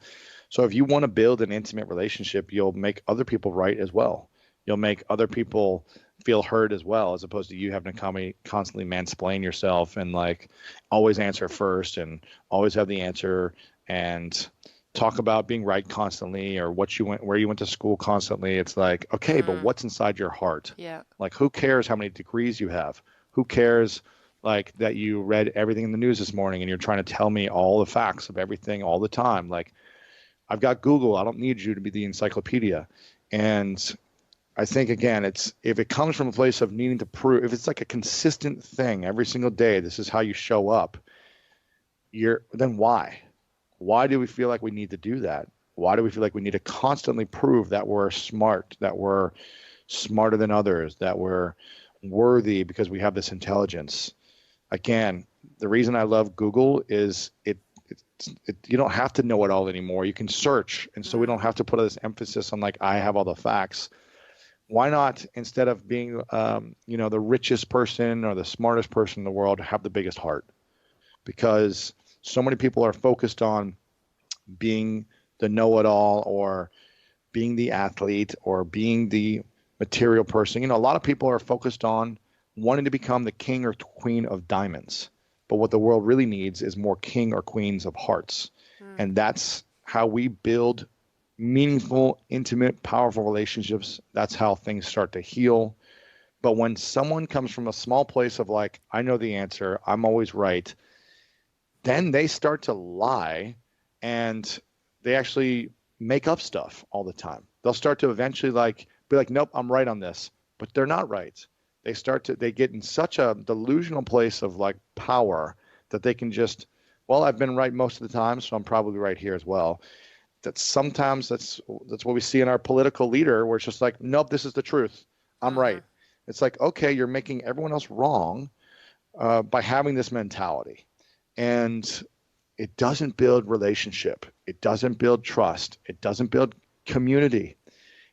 So if you want to build an intimate relationship, you'll make other people right as well. You'll make other people feel heard as well, as opposed to you having to constantly mansplain yourself and like always answer first and always have the answer and talk about being right constantly or what you went where you went to school constantly. It's like, okay, but Mm, what's inside your heart? yeah. Like, who cares how many degrees you have? Who cares like that you read everything in the news this morning and you're trying to tell me all the facts of everything all the time? Like, I've got Google. I don't need you to be the encyclopedia. And I think again, it's if it comes from a place of needing to prove, if it's like a consistent thing every single day, this is how you show up. Then why? Why do we feel like we need to do that? Why do we feel like we need to constantly prove that we're smart, that we're smarter than others, that we're worthy because we have this intelligence? Again, the reason I love Google is you don't have to know it all anymore. You can search, and so we don't Mm, have to put this emphasis on like I have all the facts. Why not, instead of being the richest person or the smartest person in the world, have the biggest heart? Because so many people are focused on being the know-it-all or being the athlete or being the material person. A lot of people are focused on wanting to become the king or queen of diamonds. But what the world really needs is more king or queens of hearts. mm, And that's how we build meaningful, intimate, powerful relationships. That's how things start to heal. But when someone comes from a small place of like, I know the answer, I'm always right, then they start to lie and they actually make up stuff all the time. They'll start to eventually like be like, nope, I'm right on this, but they're not right. They get in such a delusional place of like power that they can just, well, I've been right most of the time, so I'm probably right here as well. That sometimes that's what we see in our political leader, where it's just like, nope, this is the truth. I'm mm-hmm. right. It's like, okay, you're making everyone else wrong by having this mentality. And it doesn't build relationship. It doesn't build trust. It doesn't build community.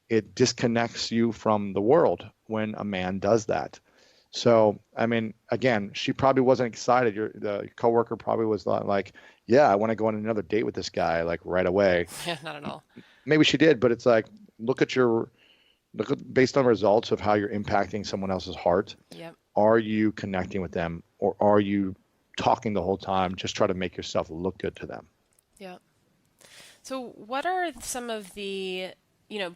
It disconnects you from the world when a man does that. So, I mean, again, she probably wasn't excited. The coworker probably was like, yeah, I want to go on another date with this guy like right away. Yeah, not at all. Maybe she did, but it's like, based on results of how you're impacting someone else's heart. Yep. Are you connecting with them or are you talking the whole time, just try to make yourself look good to them? Yep. So, what are some of the,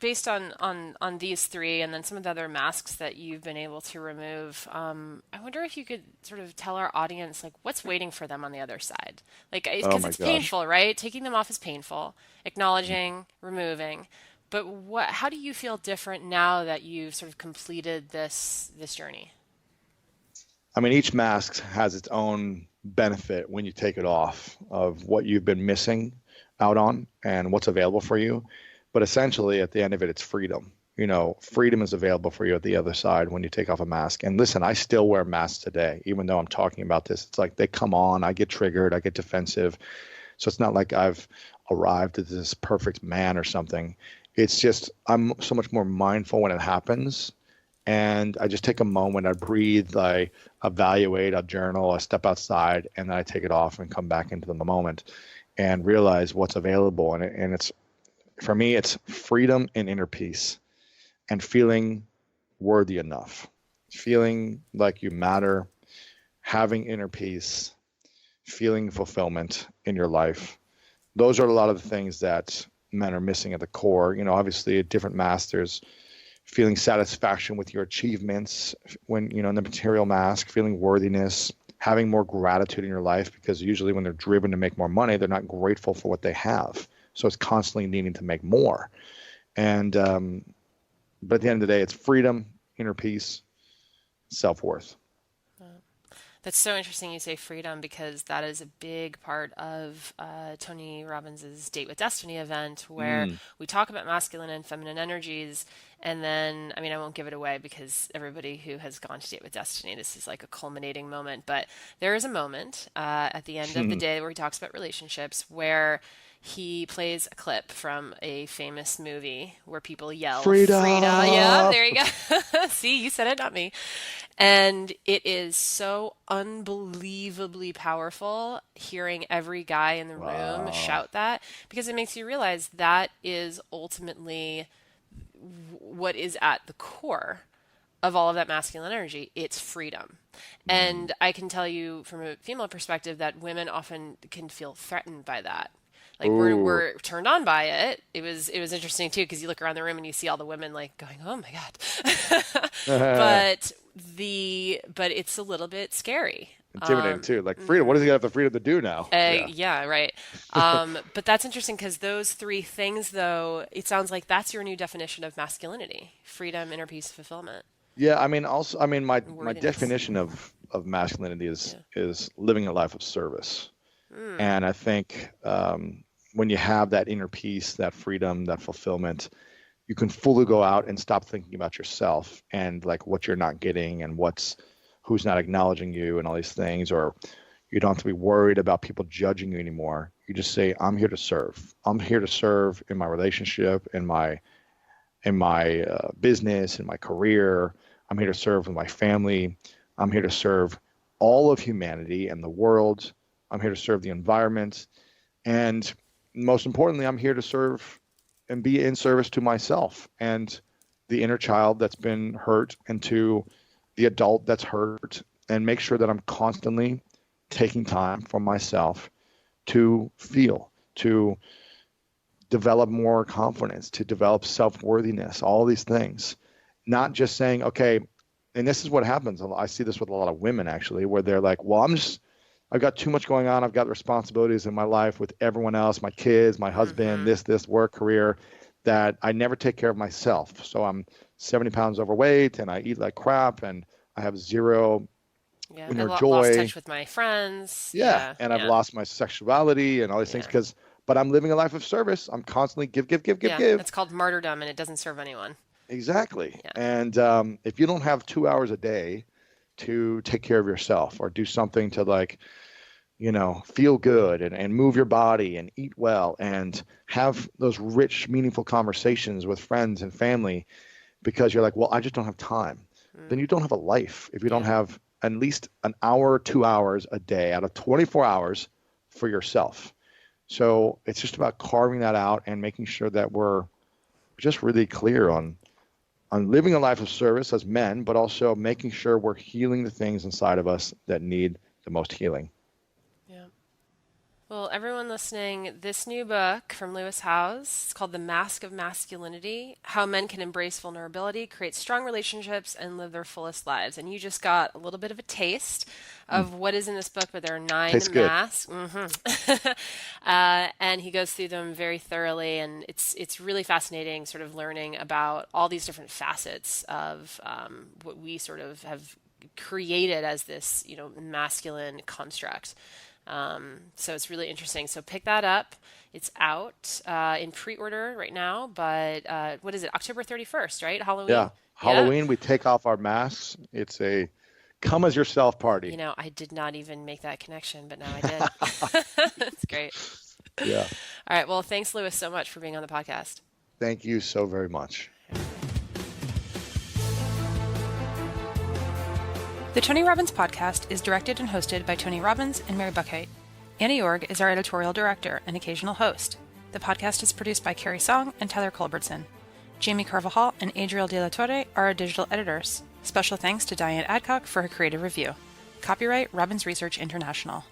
based on these three, and then some of the other masks that you've been able to remove? I wonder if you could sort of tell our audience like what's waiting for them on the other side, like Oh because my it's gosh. painful, right? Taking them off is painful. Acknowledging, removing, but what? How do you feel different now that you've sort of completed this journey? I mean, each mask has its own benefit when you take it off of what you've been missing out on and what's available for you. But essentially, at the end of it, it's freedom. Freedom is available for you at the other side when you take off a mask. And listen, I still wear masks today, even though I'm talking about this. It's like they come on, I get triggered, I get defensive. So it's not like I've arrived at this perfect man or something. It's just I'm so much more mindful when it happens. And I just take a moment, I breathe, I evaluate, I journal, I step outside, and then I take it off and come back into the moment and realize what's available. And it's for me, it's freedom and inner peace and feeling worthy enough, feeling like you matter, having inner peace, feeling fulfillment in your life. Those are a lot of the things that men are missing at the core. Obviously at different masters, feeling satisfaction with your achievements when, in the material mask, feeling worthiness, having more gratitude in your life, because usually when they're driven to make more money, they're not grateful for what they have. So it's constantly needing to make more. And, but at the end of the day, it's freedom, inner peace, self-worth. That's so interesting you say freedom because that is a big part of Tony Robbins's Date with Destiny event where Mm. we talk about masculine and feminine energies. And then, I mean, I won't give it away because everybody who has gone to Date with Destiny, this is like a culminating moment. But there is a moment at the end of the day where he talks about relationships where he plays a clip from a famous movie where people yell, Frida. Yeah, Freedom. there you go. See, you said it, not me. And it is so unbelievably powerful hearing every guy in the room Wow. shout that because it makes you realize that is ultimately what is at the core of all of that masculine energy. It's freedom. And I can tell you from a female perspective that women often can feel threatened by that. Like we're turned on by it. It was interesting too, because you look around the room and you see all the women like going, "Oh my God." but it's a little bit scary. Intimidating too. Like freedom. What does he have the freedom to do now? Yeah, right. But that's interesting because those three things, though, it sounds like that's your new definition of masculinity: freedom, inner peace, fulfillment. Yeah, I mean, my Worthiness. definition of masculinity is living a life of service. And I think when you have that inner peace, that freedom, that fulfillment, you can fully go out and stop thinking about yourself and like what you're not getting and who's not acknowledging you and all these things, or you don't have to be worried about people judging you anymore. You just say, I'm here to serve. I'm here to serve in my relationship, in my business, in my career. I'm here to serve with my family. I'm here to serve all of humanity and the world. I'm here to serve the environment. And most importantly, I'm here to serve and be in service to myself and the inner child that's been hurt, and to the adult that's hurt, and make sure that I'm constantly taking time for myself to feel, to develop more confidence, to develop self-worthiness, all these things. Not just saying, okay, and this is what happens. I see this with a lot of women actually, where they're like, well, I've got too much going on. I've got responsibilities in my life with everyone else, my kids, my husband, this work, career, that I never take care of myself. So I'm 70 pounds overweight and I eat like crap and I have zero inner joy. Lost touch with my friends. And I've lost my sexuality and all these things but I'm living a life of service. I'm constantly give. It's called martyrdom and it doesn't serve anyone. Exactly. Yeah. And if you don't have 2 hours a day to take care of yourself or do something to feel good and move your body and eat well and have those rich, meaningful conversations with friends and family, because you're like, well, I just don't have time. Then you don't have a life if you don't have at least an hour, 2 hours a day out of 24 hours for yourself. So it's just about carving that out and making sure that we're just really clear on living a life of service as men, but also making sure we're healing the things inside of us that need the most healing. Yeah. Well, everyone listening, this new book from Lewis Howes, it's called The Mask of Masculinity: How Men Can Embrace Vulnerability, Create Strong Relationships, and Live Their Fullest Lives. And you just got a little bit of a taste of what is in this book, but there are 9 masks. And he goes through them very thoroughly, and it's really fascinating sort of learning about all these different facets of what we sort of have created as this, masculine construct. So it's really interesting. So pick that up. It's out in pre-order right now, but what is it? October 31st, right? Halloween. Yeah. Halloween, we take off our masks. It's a come as yourself party. I did not even make that connection, but now I did. That's great. Yeah. All right. Well, thanks, Lewis, so much for being on the podcast. Thank you so very much. The Tony Robbins podcast is directed and hosted by Tony Robbins and Mary Buckheit. Annie Org is our editorial director and occasional host. The podcast is produced by Carrie Song and Tyler Culbertson. Jamie Carvajal and Adriel De La Torre are our digital editors. Special thanks to Diane Adcock for her creative review. Copyright Robbins Research International.